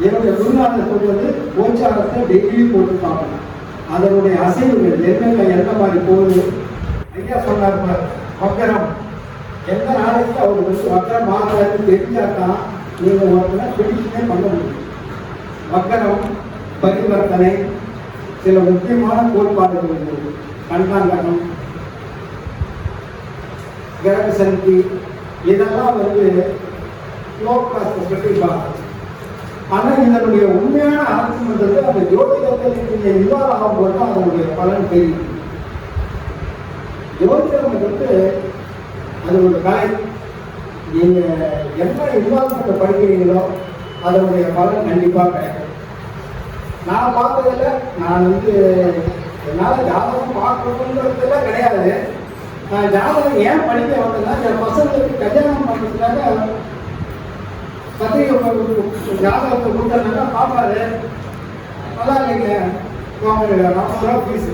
என்னுடைய குருநாதர் சொல்றது கோச்சாரத்தை டெய்லி போட்டு பார்க்கணும். அதனுடைய அசைவுகள் என்னென்ன எந்த மாதிரி போகுது. ஐயா சொன்னார் மக்கரம் எந்த நாளைக்கு அவர் வந்து மக்கரம் மாறாதுன்னு தெரிஞ்சாதான் நீங்க ஒருத்தனை பிடிச்சுனே பண்ண முடியும். மக்கரம், பரிவர்த்தனை, சில முக்கியமான கோட்பாடுகள் இருந்தது. கண்டாங்கனம், கிரக சக்தி, இதெல்லாம் வந்து லோ கிளாஸ் சொல்லியிருப்பாங்க. ஆனால் இதனுடைய உண்மையான அர்த்தம் வந்தது அந்த ஜோதிடத்தில் நீங்கள் இன்வால்வ் ஆகும்போது தான் அதனுடைய பலன் தெரியும். ஜோதிடம் வந்து அது ஒரு கலை. நீங்கள் என்ன இன்வால்வ்மெண்ட் படிக்கிறீங்களோ அதனுடைய பலன் கண்டிப்பாக கிடைக்கும். நான் பார்த்ததில்ல, நான் வந்து என்னால் ஜாதகம் பார்க்கணுன்றதுல கிடையாது. நான் ஜாதகம் ஏன் படிக்க வந்தேன்னா என் பசங்களுக்கு கல்யாணம் பண்ணுறதுக்காக பத்திரிகை ஜாதகத்தை கொடுத்தனாக்கா பார்ப்பாரு, நல்லா இல்லைங்க, 40 ரூபா ஃபீஸு.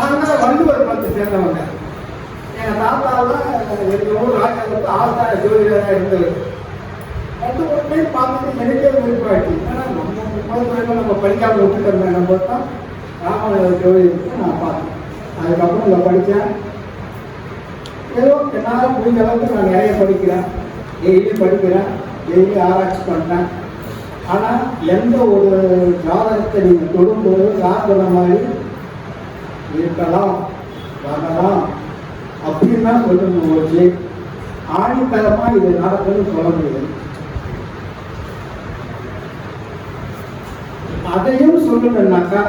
அதனால வள்ளுவர் பார்த்து சேர்ந்தவங்க. எங்கள் தாத்தாவில் எங்கள் ஊர் ராஜாவுக்கு ஆஸ்தான ஜோதிடராக இருந்தது. வந்து ஒரு டைம் பார்த்துட்டு எனக்கே விருப்பாயிடுச்சு. ஏன்னா நம்ம படிக்காமல் விட்டுட்டோம். நம்ம தான் ராமநாதர் ஜோதிடத்தை நான் பார்த்தேன். அதுக்கப்புறம் இதை படித்தேன். ஏதோ என்னால் முடிஞ்ச அளவுக்கு நான் நிறைய படிக்கிறேன், டெய்லி படிக்கிறேன், டெய்லி ஆராய்ச்சி பண்ணுறேன். ஆனால் எந்த ஒரு ஜாதகத்தை நீங்கள் தொடும்போது சாப்பிட்ற மாதிரி இருக்கலாம், வரலாம் அப்படின்னு தான் சொல்லணும். வச்சு ஆணித்தரமாக இது நடக்குதுன்னு சொல்ல முடியாது. அதையும் சொல்லணும்னாக்கா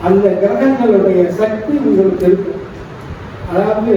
அந்த கிரகங்களுடைய சக்தி உங்களுக்கு இருக்கு. அதாவது